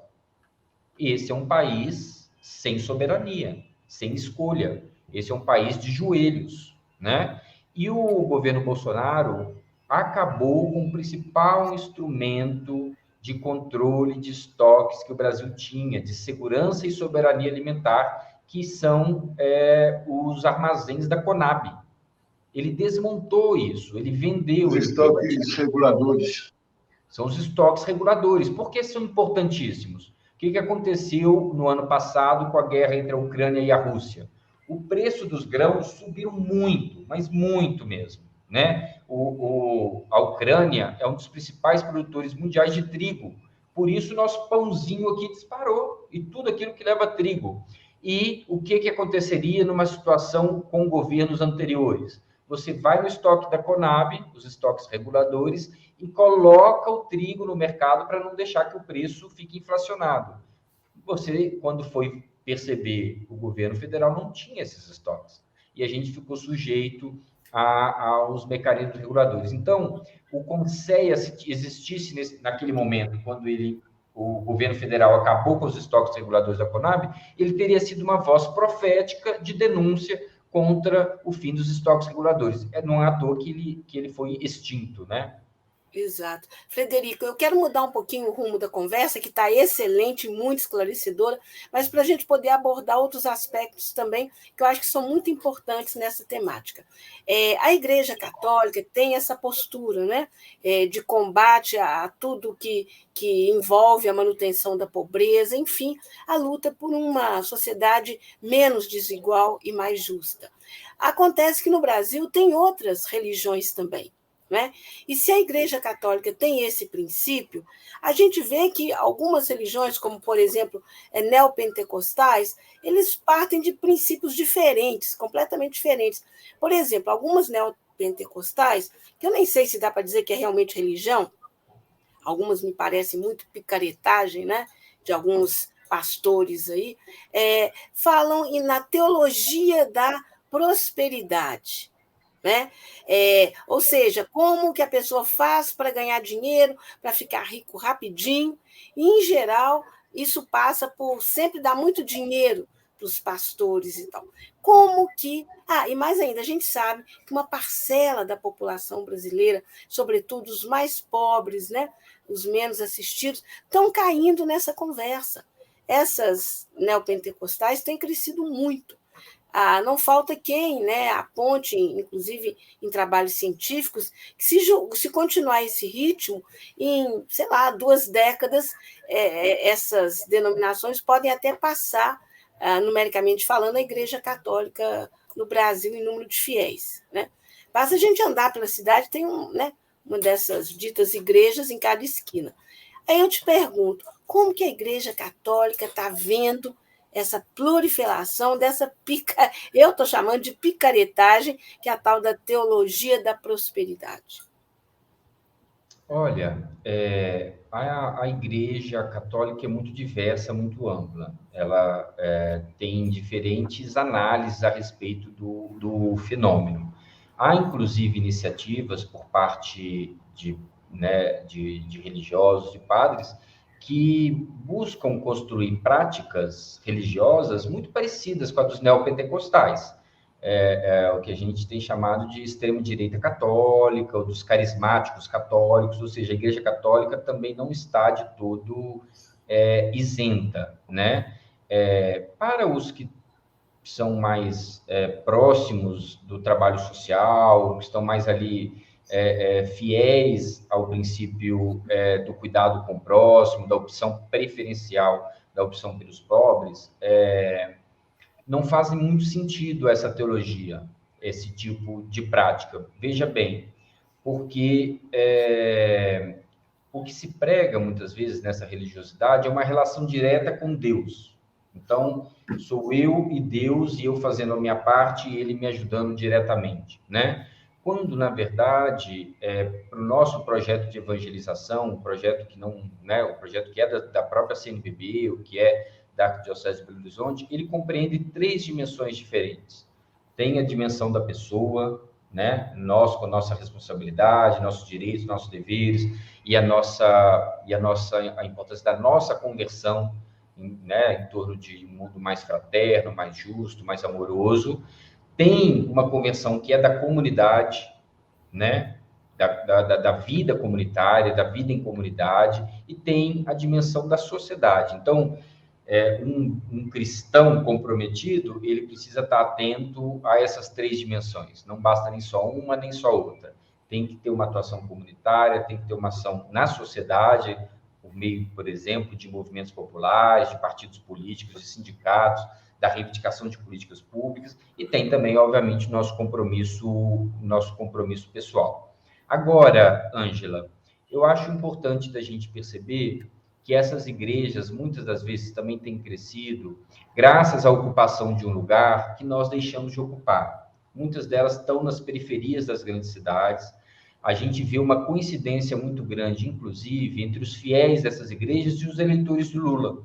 Esse é um país sem soberania, sem escolha. Esse é um país de joelhos, né? E o governo Bolsonaro acabou com o principal instrumento de controle de estoques que o Brasil tinha, de segurança e soberania alimentar, que são os armazéns da Conab. Ele desmontou isso, ele vendeu... Os estoques reguladores. São os estoques reguladores. Por que são importantíssimos? O que aconteceu no ano passado com a guerra entre a Ucrânia e a Rússia? O preço dos grãos subiu muito, mas muito mesmo, né? A Ucrânia é um dos principais produtores mundiais de trigo. Por isso, nosso pãozinho aqui disparou, e tudo aquilo que leva trigo. E o que aconteceria numa situação com governos anteriores? Você vai no estoque da Conab, os estoques reguladores, e coloca o trigo no mercado para não deixar que o preço fique inflacionado. Você, quando foi perceber, o governo federal não tinha esses estoques. E a gente ficou sujeito aos mecanismos reguladores. Então, o CONSEA, se existisse naquele momento, quando o governo federal acabou com os estoques reguladores da Conab, ele teria sido uma voz profética de denúncia contra o fim dos estoques reguladores. Não é à toa que ele foi extinto, né? Exato. Frederico, eu quero mudar um pouquinho o rumo da conversa, que está excelente, muito esclarecedora, mas para a gente poder abordar outros aspectos também, que eu acho que são muito importantes nessa temática. A Igreja Católica tem essa postura, né, de combate a tudo que envolve a manutenção da pobreza, enfim, a luta por uma sociedade menos desigual e mais justa. Acontece que no Brasil tem outras religiões também. Né? E se a Igreja Católica tem esse princípio, a gente vê que algumas religiões, como, por exemplo, neopentecostais, eles partem de princípios diferentes, completamente diferentes. Por exemplo, algumas neopentecostais, que eu nem sei se dá para dizer que é realmente religião, algumas me parecem muito picaretagem, né? De alguns pastores aí, falam na teologia da prosperidade. Né? Ou seja, como que a pessoa faz para ganhar dinheiro, para ficar rico rapidinho, e, em geral, isso passa por sempre dar muito dinheiro para os pastores e tal. Como que... e mais ainda, a gente sabe que uma parcela da população brasileira, sobretudo os mais pobres, né, os menos assistidos, estão caindo nessa conversa. Essas neopentecostais têm crescido muito. Não falta quem, né, aponte, inclusive em trabalhos científicos, que se continuar esse ritmo, em, sei lá, 2 décadas, essas denominações podem até passar, numericamente falando, a Igreja Católica no Brasil em número de fiéis. Né? Basta a gente andar pela cidade, tem uma dessas ditas igrejas em cada esquina. Aí eu te pergunto, como que a Igreja Católica está vendo essa proliferação dessa eu estou chamando de picaretagem, que é a tal da teologia da prosperidade? Olha, a Igreja Católica é muito diversa, muito ampla. Ela tem diferentes análises a respeito do fenômeno. Há, inclusive, iniciativas por parte de religiosos, de padres, que buscam construir práticas religiosas muito parecidas com a dos neopentecostais. O que a gente tem chamado de extrema-direita católica, ou dos carismáticos católicos, ou seja, a Igreja Católica também não está de todo isenta, né? Para os que são mais próximos do trabalho social, que estão mais ali fiéis ao princípio do cuidado com o próximo, da opção preferencial, da opção pelos pobres, não faz muito sentido essa teologia, esse tipo de prática. Veja bem, porque o que se prega muitas vezes nessa religiosidade é uma relação direta com Deus. Então, sou eu e Deus, e eu fazendo a minha parte e ele me ajudando diretamente, né? Quando, na verdade, para o nosso projeto de evangelização, um projeto que não, né, o projeto que é da própria CNBB, o que é da Arquidiocese de Belo Horizonte, ele compreende 3 dimensões diferentes. Tem a dimensão da pessoa, né? Nós com a nossa responsabilidade, nossos direitos, nossos deveres, e a importância da nossa conversão, né, em torno de um mundo mais fraterno, mais justo, mais amoroso. Tem uma conversão que é da comunidade, né, da vida comunitária, da vida em comunidade, e tem a dimensão da sociedade. Então, um cristão comprometido, ele precisa estar atento a essas 3 dimensões. Não basta nem só uma, nem só outra. Tem que ter uma atuação comunitária, tem que ter uma ação na sociedade, por meio, por exemplo, de movimentos populares, de partidos políticos, de sindicatos, da reivindicação de políticas públicas, e tem também, obviamente, o nosso compromisso pessoal. Agora, Ângela, eu acho importante da gente perceber que essas igrejas, muitas das vezes, também têm crescido graças à ocupação de um lugar que nós deixamos de ocupar. Muitas delas estão nas periferias das grandes cidades. A gente vê uma coincidência muito grande, inclusive, entre os fiéis dessas igrejas e os eleitores do Lula,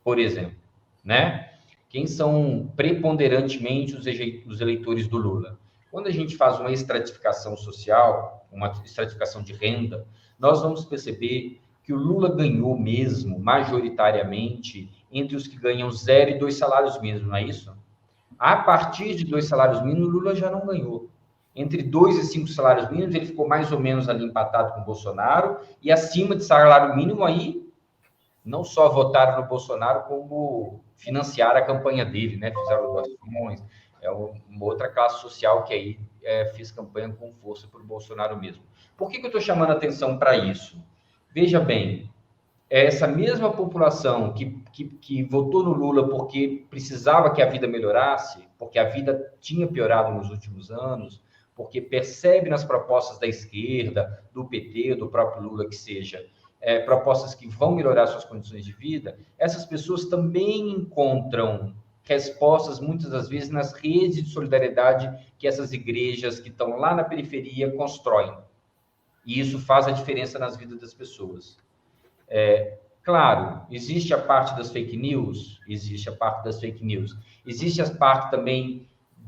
por exemplo, né? Quem são preponderantemente os eleitores do Lula? Quando a gente faz uma estratificação social, uma estratificação de renda, nós vamos perceber que o Lula ganhou mesmo, majoritariamente, entre os que ganham 0 e 2 salários mínimos, não é isso? A partir de 2 salários mínimos, o Lula já não ganhou. Entre 2 e 5 salários mínimos, ele ficou mais ou menos ali empatado com o Bolsonaro, e acima de salário mínimo, aí, não só votaram no Bolsonaro, como financiaram a campanha dele, né? Fizeram doações, uma outra classe social que aí fez campanha com força para o Bolsonaro mesmo. Por que eu estou chamando a atenção para isso? Veja bem, essa mesma população que votou no Lula porque precisava que a vida melhorasse, porque a vida tinha piorado nos últimos anos, porque percebe nas propostas da esquerda, do PT, do próprio Lula, que seja, propostas que vão melhorar suas condições de vida, essas pessoas também encontram respostas, muitas das vezes, nas redes de solidariedade que essas igrejas que estão lá na periferia constroem. E isso faz a diferença nas vidas das pessoas. Claro, existe a parte das fake news, existe a parte também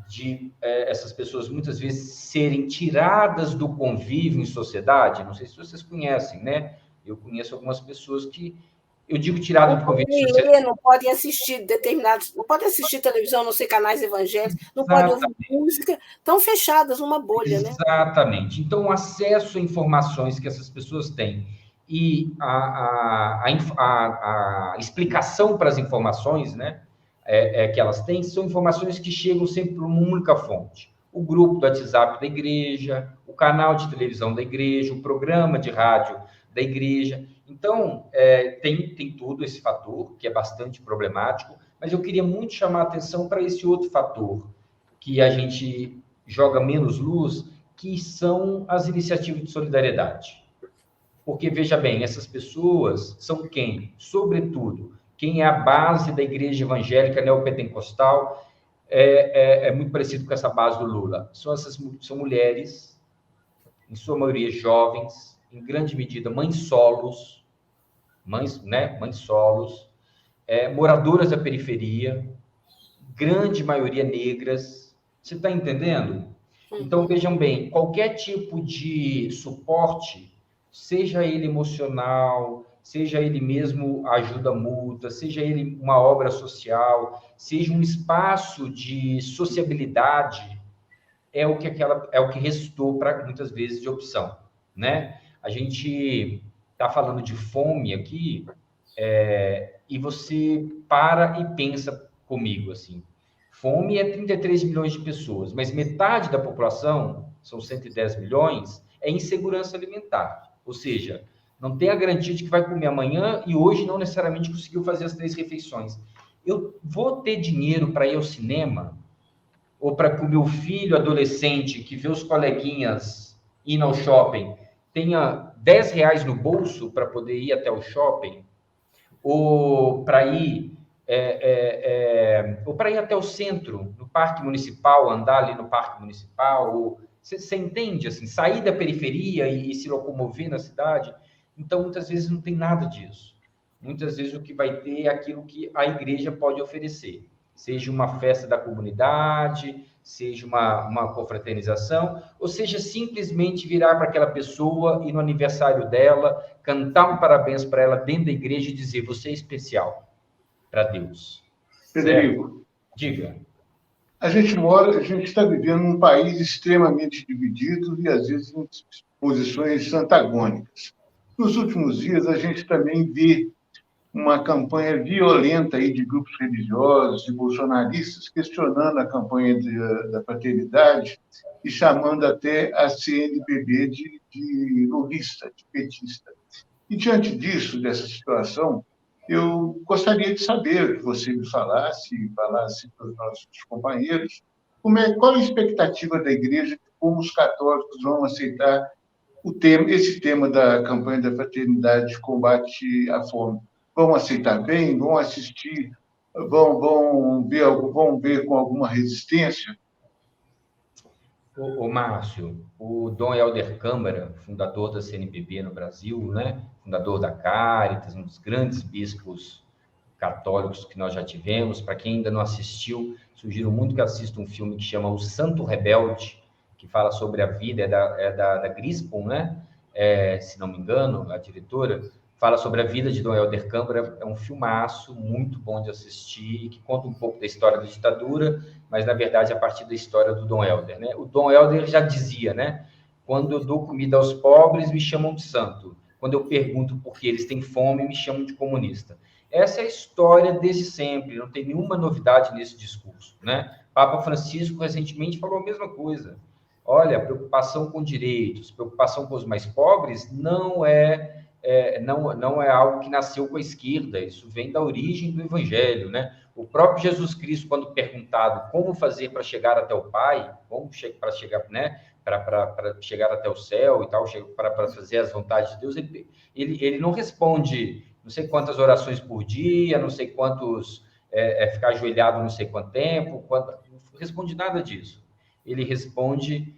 de essas pessoas muitas vezes serem tiradas do convívio em sociedade. Não sei se vocês conhecem, né? Eu conheço algumas pessoas que, eu digo tirado do convívio em sociedade. Não podem assistir não podem assistir televisão, não sei, canais evangélicos, não podem ouvir música, estão fechadas numa bolha, né? Exatamente. Então, o acesso a informações que essas pessoas têm e a explicação para as informações, né, que elas têm, são informações que chegam sempre por uma única fonte. O grupo do WhatsApp da igreja, o canal de televisão da igreja, o programa de rádio da igreja. Então, tem tudo esse fator, que é bastante problemático, mas eu queria muito chamar a atenção para esse outro fator, que a gente joga menos luz, que são as iniciativas de solidariedade. Porque, veja bem, essas pessoas são quem? Sobretudo, quem é a base da igreja evangélica neopentecostal, é muito parecido com essa base do Lula. São mulheres, em sua maioria jovens, em grande medida mães solos, moradoras da periferia, grande maioria negras. Você está entendendo? Então, vejam bem, qualquer tipo de suporte, seja ele emocional, seja ele mesmo ajuda mútua, seja ele uma obra social, seja um espaço de sociabilidade, é o que restou para muitas vezes de opção, né? A gente está falando de fome aqui, e você para e pensa comigo, assim, fome é 33 milhões de pessoas, mas metade da população, são 110 milhões, é insegurança alimentar. Ou seja, não tem a garantia de que vai comer amanhã e hoje não necessariamente conseguiu fazer as 3 refeições. Eu vou ter dinheiro para ir ao cinema? Ou para que o meu filho adolescente, que vê os coleguinhas indo ao shopping, tenha R$10 no bolso para poder ir até o shopping? Ou para ir até o centro, no parque municipal, andar ali no parque municipal? Você entende, assim, sair da periferia e se locomover na cidade? Então, muitas vezes não tem nada disso. Muitas vezes o que vai ter é aquilo que a igreja pode oferecer. Seja uma festa da comunidade, seja uma confraternização, ou seja, simplesmente virar para aquela pessoa e no aniversário dela, cantar um parabéns para ela dentro da igreja e dizer, você é especial para Deus. Frederico, certo? Diga. A gente está vivendo num país extremamente dividido e, às vezes, posições antagônicas. Nos últimos dias, a gente também vê uma campanha violenta aí de grupos religiosos e bolsonaristas questionando a campanha da fraternidade e chamando até a CNBB de lulista, de petista. E, diante disso, dessa situação, eu gostaria de saber que você me falasse para os nossos companheiros, qual é a expectativa da Igreja de como os católicos vão aceitar esse tema da campanha da fraternidade de combate à fome. Vão aceitar bem? Vão assistir? Vão ver com alguma resistência? O Márcio, o Dom Helder Câmara, fundador da CNBB no Brasil, né? Fundador da Caritas, um dos grandes bispos católicos que nós já tivemos. Para quem ainda não assistiu, sugiro muito que assista um filme que chama O Santo Rebelde, que fala sobre a vida, da Grispon, né? Se não me engano, a diretora, fala sobre a vida de Dom Helder Câmara. É um filmaço muito bom de assistir, que conta um pouco da história da ditadura, mas, na verdade, a partir da história do Dom Helder, né? O Dom Helder já dizia, né? Quando eu dou comida aos pobres, me chamam de santo. Quando eu pergunto por que eles têm fome, me chamam de comunista. Essa é a história desde sempre, não tem nenhuma novidade nesse discurso, né? Papa Francisco recentemente falou a mesma coisa. Olha, preocupação com direitos, preocupação com os mais pobres não é algo que nasceu com a esquerda, isso vem da origem do Evangelho, né? O próprio Jesus Cristo, quando perguntado como fazer para chegar até o Pai, para chegar, né, para chegar até o céu e tal, para fazer as vontades de Deus, ele não responde não sei quantas orações por dia, não sei quantos, ficar ajoelhado não sei quanto tempo, não responde nada disso. Ele responde,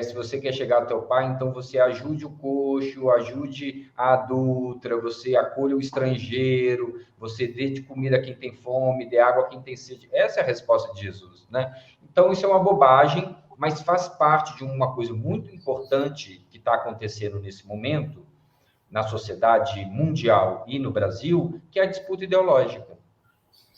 se você quer chegar até o Pai, então você ajude o coxo, ajude a adulta, você acolha o estrangeiro, você dê de comida a quem tem fome, dê água a quem tem sede. Essa é a resposta de Jesus, né? Então, isso é uma bobagem, mas faz parte de uma coisa muito importante que está acontecendo nesse momento, na sociedade mundial e no Brasil, que é a disputa ideológica,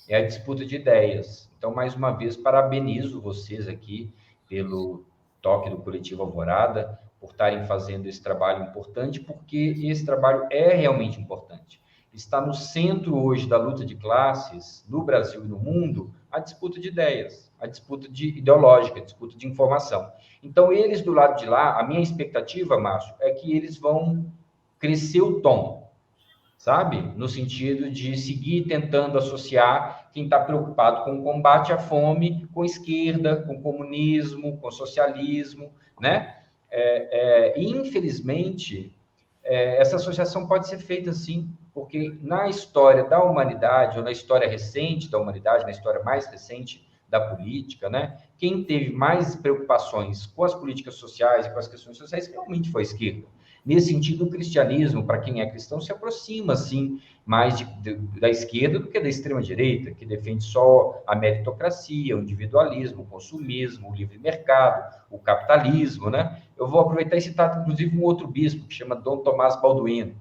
é a disputa de ideias. Então, mais uma vez, parabenizo vocês aqui pelo toque do Coletivo Alvorada, por estarem fazendo esse trabalho importante, porque esse trabalho é realmente importante. Está no centro hoje da luta de classes, no Brasil e no mundo, a disputa de ideias, a disputa ideológica, a disputa de informação. Então, eles do lado de lá, a minha expectativa, Márcio, é que eles vão crescer o tom, sabe? No sentido de seguir tentando associar quem está preocupado com o combate à fome com esquerda, com comunismo, com socialismo, né? Infelizmente, essa associação pode ser feita sim, porque na história da humanidade, ou na história recente da humanidade, na história mais recente da política, né? Quem teve mais preocupações com as políticas sociais e com as questões sociais realmente foi a esquerda. Nesse sentido, o cristianismo, para quem é cristão, se aproxima, sim, mais da esquerda do que da extrema-direita, que defende só a meritocracia, o individualismo, o consumismo, o livre mercado, o capitalismo, né? Eu vou aproveitar e citar, inclusive, um outro bispo, que chama Dom Tomás Balduino.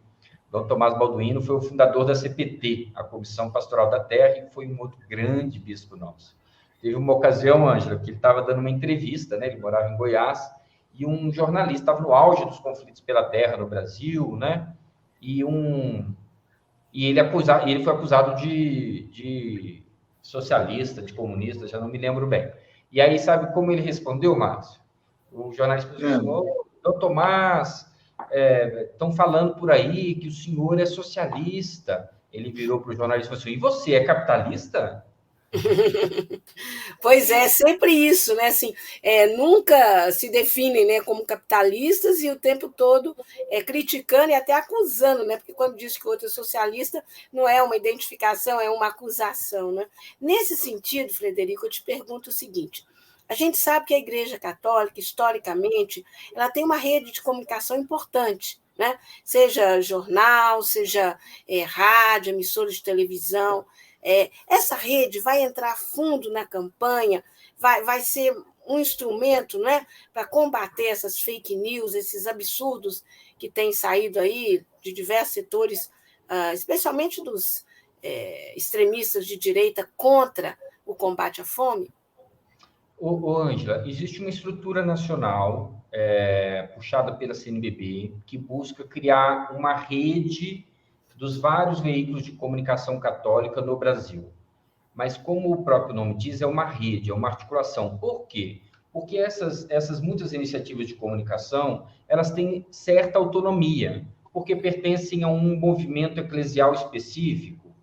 Dom Tomás Balduino foi o fundador da CPT, a Comissão Pastoral da Terra, e foi um outro grande bispo nosso. Teve uma ocasião, Ângela, que ele estava dando uma entrevista, né? Ele morava em Goiás, e um jornalista estava no auge dos conflitos pela terra no Brasil, né? E ele foi acusado de socialista, de comunista, já não me lembro bem. E aí, sabe como ele respondeu, Márcio? O jornalista falou, Dom Tomás, estão falando por aí que o senhor é socialista. Ele virou para o jornalista e falou assim, e você é capitalista? Pois é, sempre isso, né? Assim, nunca se definem, né, como capitalistas e o tempo todo criticando e até acusando, né? Porque quando diz que o outro é socialista, não é uma identificação, é uma acusação, né? Nesse sentido, Frederico, eu te pergunto o seguinte: a gente sabe que a Igreja Católica, historicamente, ela tem uma rede de comunicação importante, né? Seja jornal, seja rádio, emissoras de televisão. Essa rede vai entrar a fundo na campanha, vai ser um instrumento, né, para combater essas fake news, esses absurdos que têm saído aí de diversos setores, especialmente dos extremistas de direita, contra o combate à fome? Ângela, existe uma estrutura nacional puxada pela CNBB, que busca criar uma rede dos vários veículos de comunicação católica no Brasil. Mas, como o próprio nome diz, é uma rede, é uma articulação. Por quê? Porque essas muitas iniciativas de comunicação, elas têm certa autonomia, porque pertencem a um movimento eclesial específico,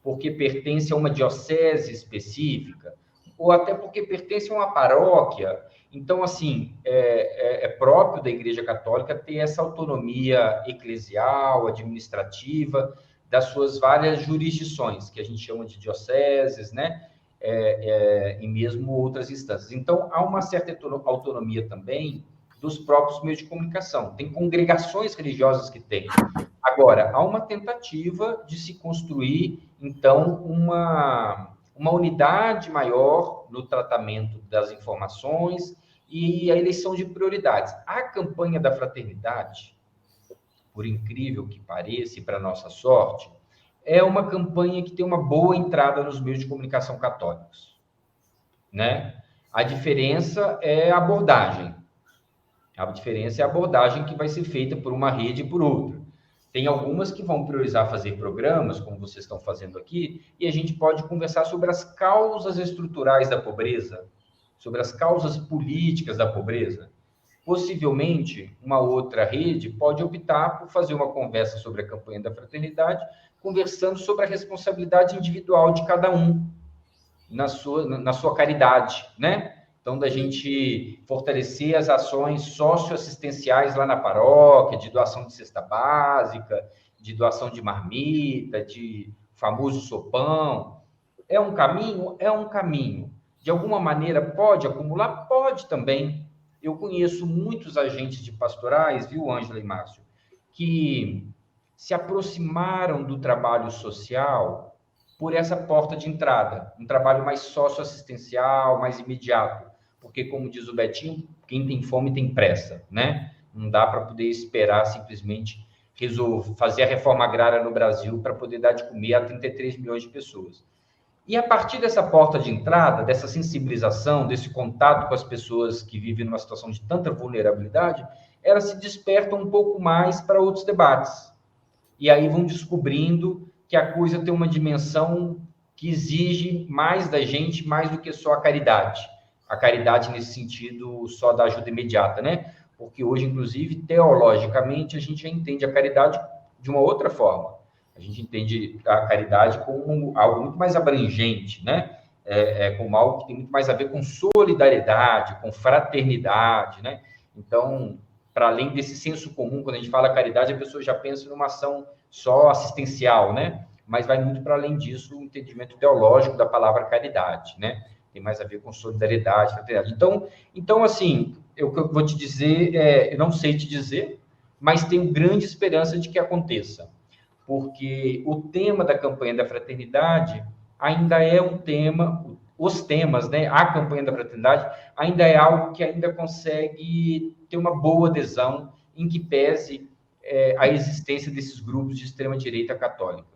porque pertencem a uma diocese específica, ou até porque pertencem a uma paróquia. Então, assim, é próprio da Igreja Católica ter essa autonomia eclesial, administrativa, das suas várias jurisdições, que a gente chama de dioceses, né? E mesmo outras instâncias. Então, há uma certa autonomia também dos próprios meios de comunicação. Tem congregações religiosas que têm. Agora, há uma tentativa de se construir, então, uma unidade maior no tratamento das informações e a eleição de prioridades. A campanha da fraternidade, por incrível que pareça, e para nossa sorte, é uma campanha que tem uma boa entrada nos meios de comunicação católicos, né? A diferença é a abordagem. A diferença é a abordagem que vai ser feita por uma rede e por outra. Tem algumas que vão priorizar fazer programas, como vocês estão fazendo aqui, e a gente pode conversar sobre as causas estruturais da pobreza, sobre as causas políticas da pobreza. Possivelmente, uma outra rede pode optar por fazer uma conversa sobre a campanha da fraternidade, conversando sobre a responsabilidade individual de cada um na sua caridade, né? Então, da gente fortalecer as ações socioassistenciais lá na paróquia, de doação de cesta básica, de doação de marmita, de famoso sopão. É um caminho? É um caminho. De alguma maneira, pode acumular? Pode também. Eu conheço muitos agentes de pastorais, viu, Ângela e Márcio, que se aproximaram do trabalho social por essa porta de entrada, um trabalho mais socioassistencial, mais imediato, porque, como diz o Betinho, quem tem fome tem pressa, né? Não dá para poder esperar simplesmente fazer a reforma agrária no Brasil para poder dar de comer a 33 milhões de pessoas. E a partir dessa porta de entrada, dessa sensibilização, desse contato com as pessoas que vivem numa situação de tanta vulnerabilidade, elas se despertam um pouco mais para outros debates. E aí vão descobrindo que a coisa tem uma dimensão que exige mais da gente, mais do que só a caridade. A caridade nesse sentido só da ajuda imediata, né? Porque hoje, inclusive, teologicamente, a gente já entende a caridade de uma outra forma. A gente entende a caridade como algo muito mais abrangente, né? Como algo que tem muito mais a ver com solidariedade, com fraternidade, né? Então, para além desse senso comum, quando a gente fala caridade, a pessoa já pensa numa ação só assistencial, né? Mas vai muito para além disso o entendimento teológico da palavra caridade, né? Tem mais a ver com solidariedade, fraternidade. Então assim, eu vou te dizer, eu não sei te dizer, mas tenho grande esperança de que aconteça, porque o tema da campanha da fraternidade ainda é um tema, os temas, né? A campanha da fraternidade ainda é algo que ainda consegue ter uma boa adesão, em que pese a existência desses grupos de extrema-direita católica.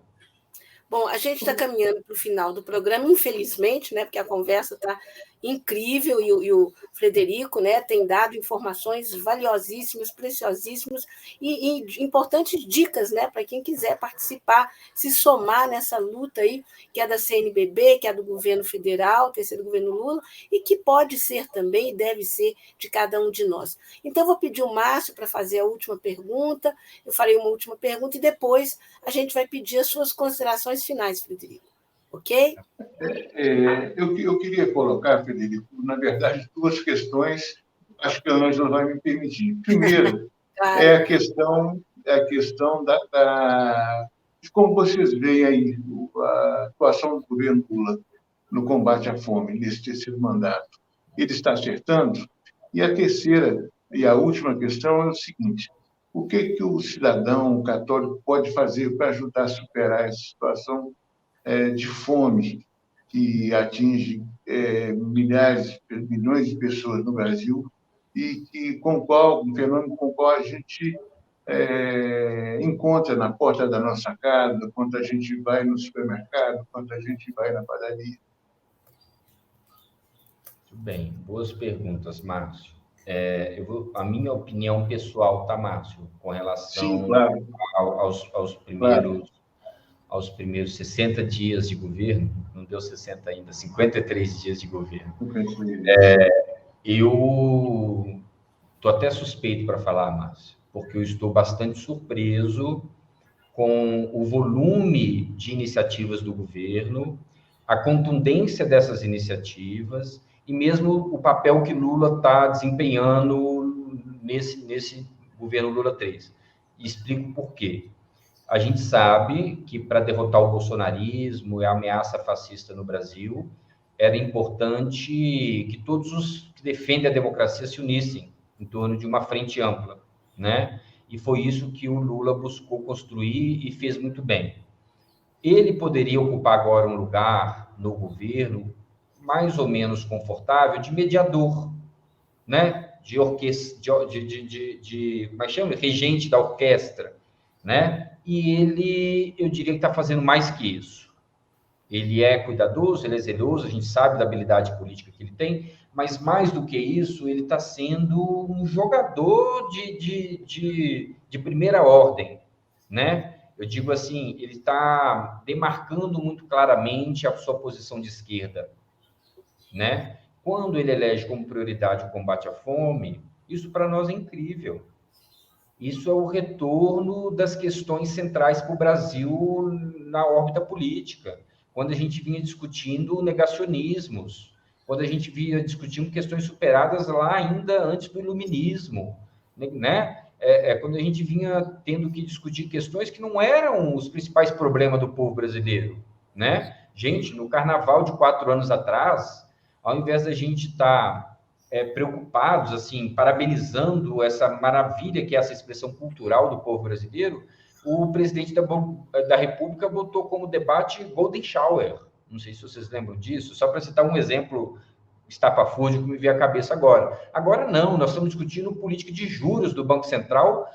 Bom, a gente está caminhando para o final do programa, infelizmente, né, porque a conversa está incrível e o Frederico, né, tem dado informações valiosíssimas, preciosíssimas e importantes dicas, né, para quem quiser participar, se somar nessa luta aí, que é da CNBB, que é do governo federal, terceiro governo Lula, e que pode ser também e deve ser de cada um de nós. Então, eu vou pedir o Márcio para fazer a última pergunta, eu farei uma última pergunta e depois a gente vai pedir as suas considerações finais, Frederico. Ok? Eu queria colocar, Frederico, na verdade, duas questões, acho que a Ângela vai me permitir. Primeiro, claro. é a questão de como vocês veem aí a atuação do governo Lula no combate à fome, nesse terceiro mandato. Ele está acertando? E a terceira e a última questão é o seguinte: o que o cidadão católico pode fazer para ajudar a superar essa situação de fome que atinge milhões de pessoas no Brasil e que um fenômeno com o qual a gente encontra na porta da nossa casa, quando a gente vai no supermercado, quando a gente vai na padaria? Muito bem, boas perguntas, Márcio. A minha opinião pessoal, tá, Márcio, com Sim, relação claro, claro. aos primeiros 60 dias de governo, não deu 60 ainda, 53 dias de governo. Eu estou até suspeito para falar, Márcio, porque eu estou bastante surpreso com o volume de iniciativas do governo, a contundência dessas iniciativas e mesmo o papel que Lula está desempenhando nesse governo Lula 3. E explico por quê. A gente sabe que para derrotar o bolsonarismo e a ameaça fascista no Brasil, era importante que todos os que defendem a democracia se unissem em torno de uma frente ampla, né? E foi isso que o Lula buscou construir e fez muito bem. Ele poderia ocupar agora um lugar no governo mais ou menos confortável de mediador, né? De orquestra, como é que chama? Regente da orquestra, né? E ele, eu diria que está fazendo mais que isso. Ele é cuidadoso, ele é zeloso, a gente sabe da habilidade política que ele tem, mas mais do que isso, ele está sendo um jogador de primeira ordem, né? Eu digo assim, ele está demarcando muito claramente a sua posição de esquerda, né? Quando ele elege como prioridade o combate à fome, isso para nós é incrível. Isso é o retorno das questões centrais para o Brasil na órbita política. Quando a gente vinha discutindo negacionismos, quando a gente vinha discutindo questões superadas lá ainda antes do iluminismo, né? Quando a gente vinha tendo que discutir questões que não eram os principais problemas do povo brasileiro, né? Gente, no carnaval de 4 anos atrás, ao invés da gente estar preocupados, assim, parabenizando essa maravilha que é essa expressão cultural do povo brasileiro, o presidente da República botou como debate Golden Shower. Não sei se vocês lembram disso, só para citar um exemplo estapafúrdio que me veio à cabeça agora. Agora não, nós estamos discutindo política de juros do Banco Central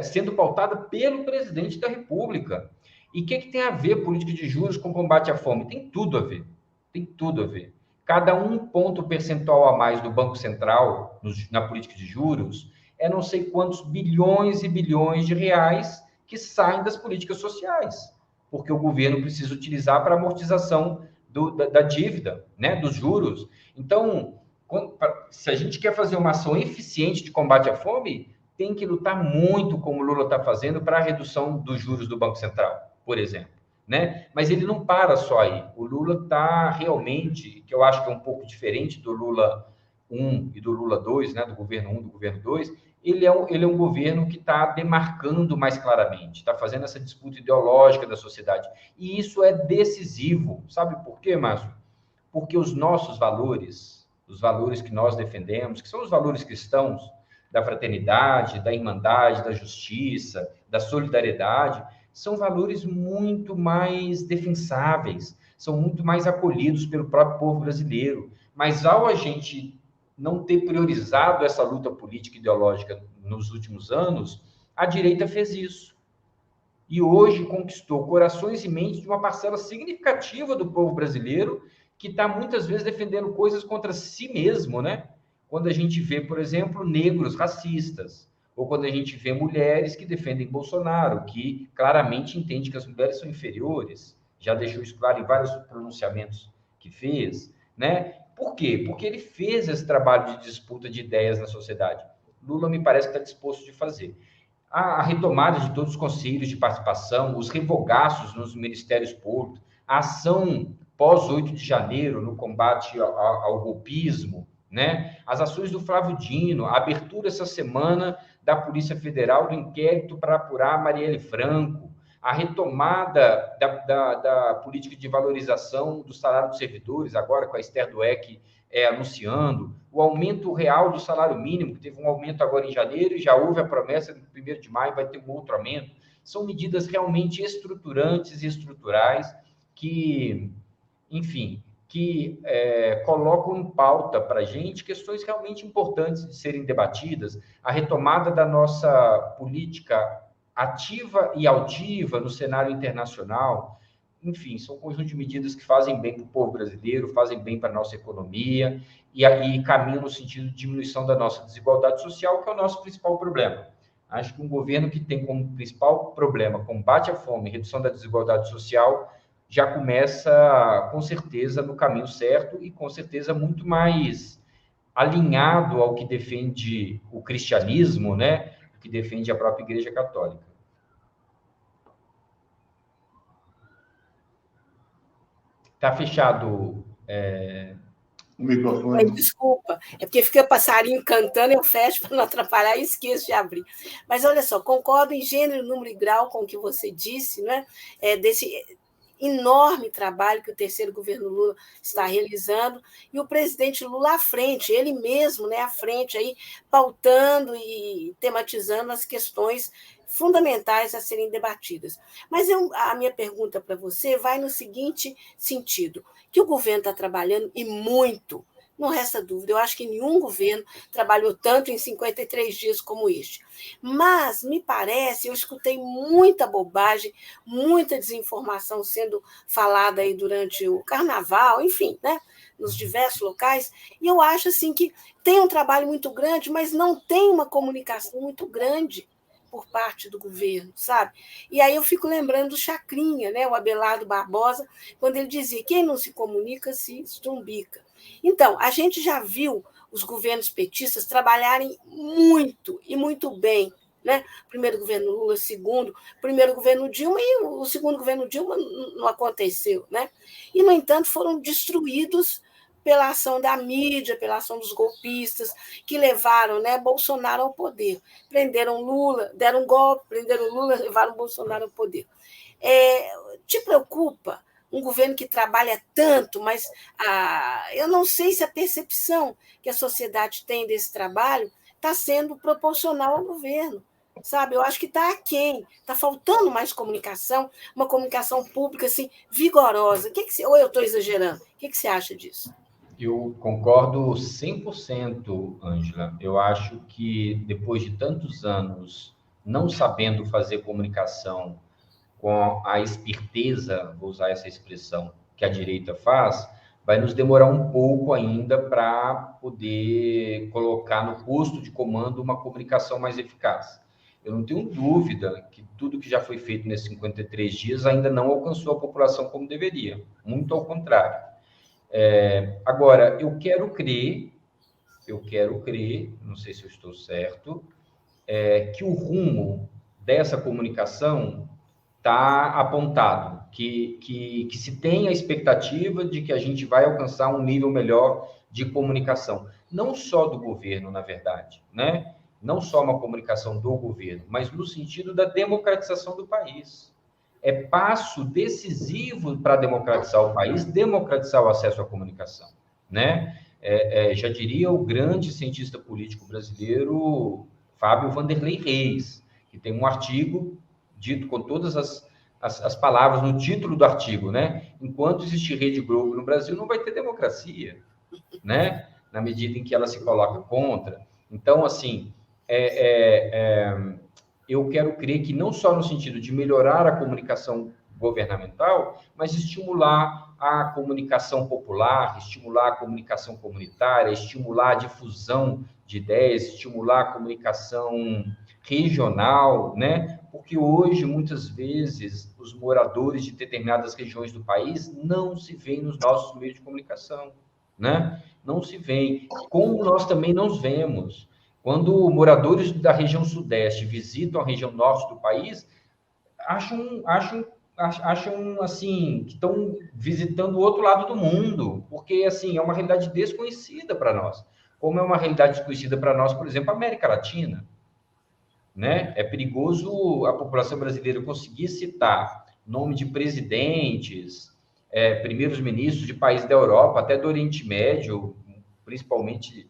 sendo pautada pelo presidente da República. E o que tem a ver política de juros com combate à fome? Tem tudo a ver. Tem tudo a ver. Cada ponto percentual a mais do Banco Central na política de juros é não sei quantos bilhões e bilhões de reais que saem das políticas sociais, porque o governo precisa utilizar para amortização da dívida, né, dos juros. Então, se a gente quer fazer uma ação eficiente de combate à fome, tem que lutar muito, como o Lula está fazendo, para a redução dos juros do Banco Central, por exemplo. Né? Mas ele não para só aí. O Lula está realmente, que eu acho que é um pouco diferente do Lula 1 e do Lula 2, né? Do governo 1 e do governo 2, ele é um governo que está demarcando mais claramente, está fazendo essa disputa ideológica da sociedade. E isso é decisivo. Sabe por quê, Márcio? Porque os nossos valores, os valores que nós defendemos, que são os valores cristãos, da fraternidade, da irmandade, da justiça, da solidariedade, são valores muito mais defensáveis, são muito mais acolhidos pelo próprio povo brasileiro. Mas ao a gente não ter priorizado essa luta política e ideológica nos últimos anos, a direita fez isso. E hoje conquistou corações e mentes de uma parcela significativa do povo brasileiro que está muitas vezes defendendo coisas contra si mesmo, né? Quando a gente vê, por exemplo, negros racistas, ou quando a gente vê mulheres que defendem Bolsonaro, que claramente entende que as mulheres são inferiores, já deixou isso claro em vários pronunciamentos que fez, né? Por quê? Porque ele fez esse trabalho de disputa de ideias na sociedade. Lula me parece que está disposto de fazer. A retomada de todos os conselhos de participação, os revogaços nos ministérios públicos, a ação pós-8 de janeiro no combate ao golpismo, né? As ações do Flávio Dino, a abertura essa semana da Polícia Federal do inquérito para apurar Marielle Franco, a retomada da política de valorização do salário dos servidores, agora com a Esther Dweck anunciando, o aumento real do salário mínimo, que teve um aumento agora em janeiro, e já houve a promessa que no 1º de maio vai ter um outro aumento. São medidas realmente estruturantes e estruturais que, enfim, que colocam em pauta para a gente questões realmente importantes de serem debatidas, a retomada da nossa política ativa e altiva no cenário internacional, enfim, são um conjunto de medidas que fazem bem para o povo brasileiro, fazem bem para a nossa economia e aí caminham no sentido de diminuição da nossa desigualdade social, que é o nosso principal problema. Acho que um governo que tem como principal problema combate à fome e redução da desigualdade social já começa, com certeza, no caminho certo e, com certeza, muito mais alinhado ao que defende o cristianismo, né? O que defende a própria Igreja Católica. Está fechado o microfone. Desculpa, é porque fica passarinho cantando, eu fecho para não atrapalhar e esqueço de abrir. Mas olha só, concordo em gênero, número e grau com o que você disse, né? Desse enorme trabalho que o terceiro governo Lula está realizando, e o presidente Lula à frente, ele mesmo, né, à frente, aí, pautando e tematizando as questões fundamentais a serem debatidas. Mas a minha pergunta para você vai no seguinte sentido, que o governo está trabalhando e muito, não resta dúvida, eu acho que nenhum governo trabalhou tanto em 53 dias como este. Mas, me parece, eu escutei muita bobagem, muita desinformação sendo falada aí durante o carnaval, enfim, né, nos diversos locais, e eu acho assim, que tem um trabalho muito grande, mas não tem uma comunicação muito grande por parte do governo, sabe? E aí eu fico lembrando do Chacrinha, né, o Abelardo Barbosa, quando ele dizia: quem não se comunica se estrumbica. Então, a gente já viu os governos petistas trabalharem muito e muito bem, né? Primeiro governo Lula, segundo, primeiro governo Dilma, e o segundo governo Dilma não aconteceu, né? E, no entanto, foram destruídos pela ação da mídia, pela ação dos golpistas, que levaram, né, Bolsonaro ao poder. Prenderam Lula, deram um golpe, prenderam Lula, levaram Bolsonaro ao poder. Te preocupa um governo que trabalha tanto, mas eu não sei se a percepção que a sociedade tem desse trabalho está sendo proporcional ao governo, sabe? Eu acho que está aquém, está faltando mais comunicação, uma comunicação pública assim, vigorosa. Ou eu estou exagerando? O que você acha disso? Eu concordo 100%, Ângela. Eu acho que depois de tantos anos não sabendo fazer comunicação com a esperteza, vou usar essa expressão, que a direita faz, vai nos demorar um pouco ainda para poder colocar no posto de comando uma comunicação mais eficaz. Eu não tenho dúvida que tudo que já foi feito nesses 53 dias ainda não alcançou a população como deveria. Muito ao contrário. Agora, eu quero crer, não sei se eu estou certo, que o rumo dessa comunicação está apontado, que se tem a expectativa de que a gente vai alcançar um nível melhor de comunicação, não só do governo, na verdade, né? Não só uma comunicação do governo, mas no sentido da democratização do país. É passo decisivo para democratizar o país, democratizar o acesso à comunicação, né? Já diria o grande cientista político brasileiro, Fábio Vanderlei Reis, que tem um artigo dito com todas as palavras no título do artigo, né? Enquanto existir Rede Globo no Brasil, não vai ter democracia, né? Na medida em que ela se coloca contra. Então, assim, eu quero crer que não só no sentido de melhorar a comunicação governamental, mas estimular a comunicação popular, estimular a comunicação comunitária, estimular a difusão de ideias, estimular a comunicação regional, né? Porque hoje, muitas vezes, os moradores de determinadas regiões do país não se veem nos nossos meios de comunicação, né? Não se veem, como nós também nos vemos. Quando moradores da região sudeste visitam a região norte do país, acham assim, que estão visitando o outro lado do mundo, porque assim, é uma realidade desconhecida para nós. Como é uma realidade desconhecida para nós, por exemplo, a América Latina, né? É perigoso a população brasileira conseguir citar nome de presidentes, primeiros ministros de países da Europa, até do Oriente Médio, principalmente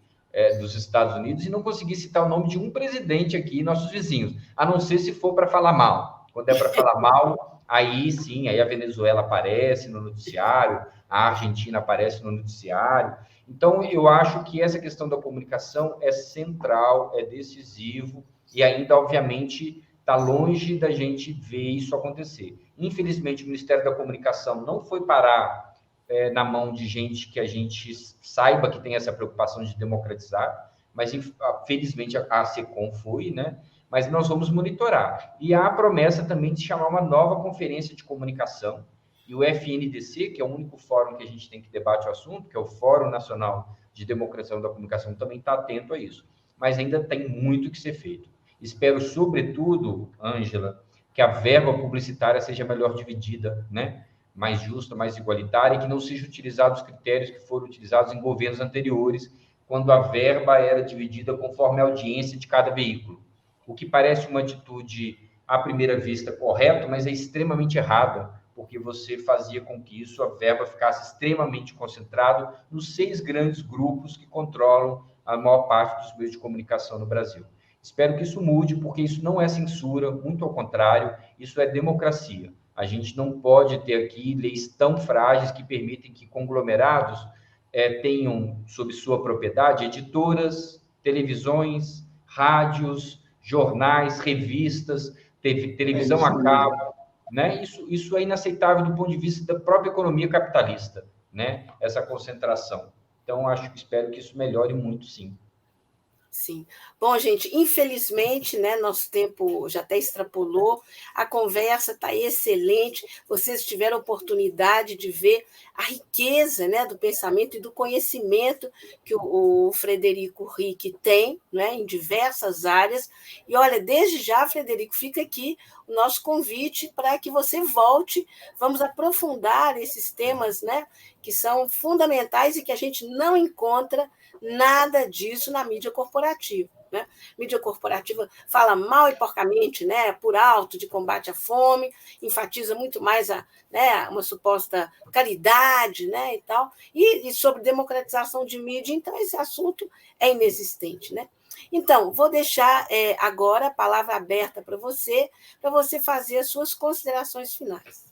dos Estados Unidos, e não conseguir citar o nome de um presidente aqui, nossos vizinhos, a não ser se for para falar mal. Quando é para falar mal, aí sim, aí a Venezuela aparece no noticiário, a Argentina aparece no noticiário. Então, eu acho que essa questão da comunicação é central, é decisivo, e ainda, obviamente, está longe da gente ver isso acontecer. Infelizmente, o Ministério da Comunicação não foi parar na mão de gente que a gente saiba que tem essa preocupação de democratizar, mas felizmente a SECOM foi, né? Mas nós vamos monitorar. E há a promessa também de chamar uma nova conferência de comunicação, e o FNDC, que é o único fórum que a gente tem que debate o assunto, que é o Fórum Nacional de Democratização da Comunicação, também está atento a isso. Mas ainda tem muito que ser feito. Espero, sobretudo, Ângela, que a verba publicitária seja melhor dividida, né? Mais justa, mais igualitária, e que não sejam utilizados os critérios que foram utilizados em governos anteriores, quando a verba era dividida conforme a audiência de cada veículo. O que parece uma atitude, à primeira vista, correta, mas é extremamente errada, porque você fazia com que isso, a verba ficasse extremamente concentrada nos 6 grandes grupos que controlam a maior parte dos meios de comunicação no Brasil. Espero que isso mude, porque isso não é censura, muito ao contrário, isso é democracia. A gente não pode ter aqui leis tão frágeis que permitem que conglomerados tenham sob sua propriedade editoras, televisões, rádios, jornais, revistas, televisão a cabo, né? Isso é inaceitável do ponto de vista da própria economia capitalista, né? Essa concentração. Então, espero que isso melhore muito, sim. Sim. Bom, gente, infelizmente, né, nosso tempo já até extrapolou, a conversa está excelente, vocês tiveram a oportunidade de ver a riqueza, né, do pensamento e do conhecimento que o Frederico Rick tem, né, em diversas áreas. E, olha, desde já, Frederico, fica aqui o nosso convite para que você volte, vamos aprofundar esses temas, né, que são fundamentais e que a gente não encontra nada disso na mídia corporativa. Né? Mídia corporativa fala mal e porcamente, né, por alto, de combate à fome, enfatiza muito mais uma suposta caridade, né, e tal, e sobre democratização de mídia, então esse assunto é inexistente. Né? Então, vou deixar agora a palavra aberta para você fazer as suas considerações finais.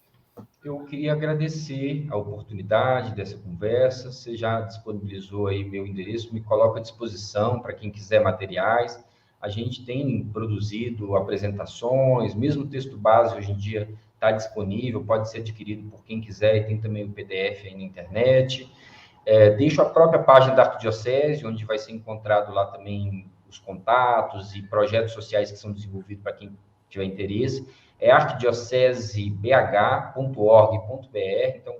Eu queria agradecer a oportunidade dessa conversa. Você já disponibilizou aí meu endereço, me coloca à disposição para quem quiser materiais. A gente tem produzido apresentações, mesmo o texto base hoje em dia está disponível, pode ser adquirido por quem quiser, e tem também o PDF aí na internet. Deixo a própria página da Arquidiocese, onde vai ser encontrado lá também os contatos e projetos sociais que são desenvolvidos para quem tiver interesse. É arquidiocesebh.org.br, então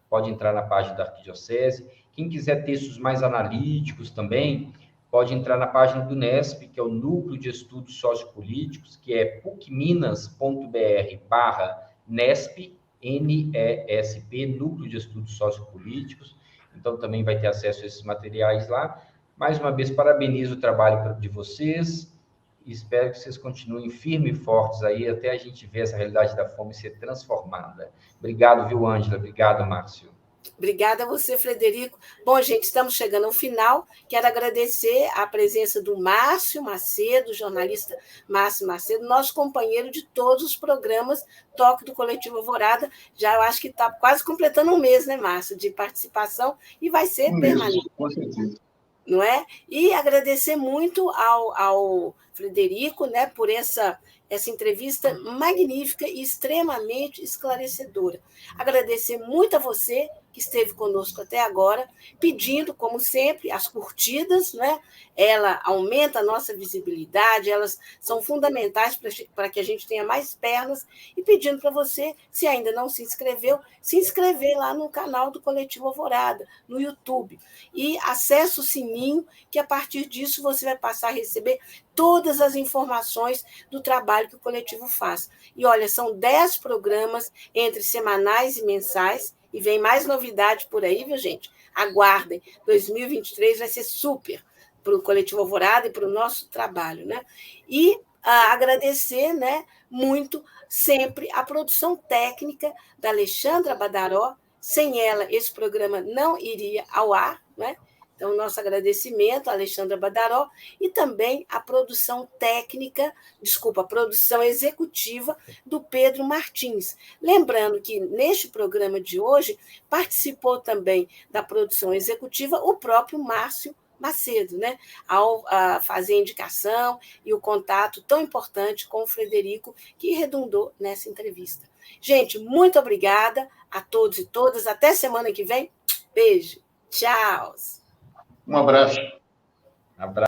pode entrar na página da Arquidiocese. Quem quiser textos mais analíticos também, pode entrar na página do NESP, que é o Núcleo de Estudos Sociopolíticos, que é pucminas.br/NESP, NESP, Núcleo de Estudos Sociopolíticos. Então também vai ter acesso a esses materiais lá. Mais uma vez, parabenizo o trabalho de vocês. E espero que vocês continuem firmes e fortes aí até a gente ver essa realidade da fome ser transformada. Obrigado, viu, Ângela? Obrigado, Márcio. Obrigada a você, Frederico. Bom, gente, estamos chegando ao final. Quero agradecer a presença do Márcio Macedo, jornalista Márcio Macedo, nosso companheiro de todos os programas Toque do Coletivo Alvorada. Já eu acho que está quase completando um mês, né, Márcio, de participação, e vai ser permanente. Com certeza. Não é? E agradecer muito ao Frederico, né, por essa entrevista magnífica e extremamente esclarecedora. Agradecer muito a você que esteve conosco até agora, pedindo, como sempre, as curtidas, né? Ela aumenta a nossa visibilidade, elas são fundamentais para que a gente tenha mais pernas, e pedindo para você, se ainda não se inscreveu, se inscrever lá no canal do Coletivo Alvorada, no YouTube, e acesse o sininho, que a partir disso você vai passar a receber todas as informações do trabalho que o coletivo faz. E olha, são 10 programas entre semanais e mensais, e vem mais novidade por aí, viu, gente? Aguardem, 2023 vai ser super para o Coletivo Alvorada e para o nosso trabalho, né? E agradecer, né, muito sempre a produção técnica da Alexandra Badaró. Sem ela, esse programa não iria ao ar, né? Então, nosso agradecimento a Alexandra Badaró e também a produção produção executiva do Pedro Martins. Lembrando que neste programa de hoje participou também da produção executiva o próprio Márcio Macedo, né, ao fazer a indicação e o contato tão importante com o Frederico, que redundou nessa entrevista. Gente, muito obrigada a todos e todas. Até semana que vem. Beijo. Tchau. Um abraço. Abraço.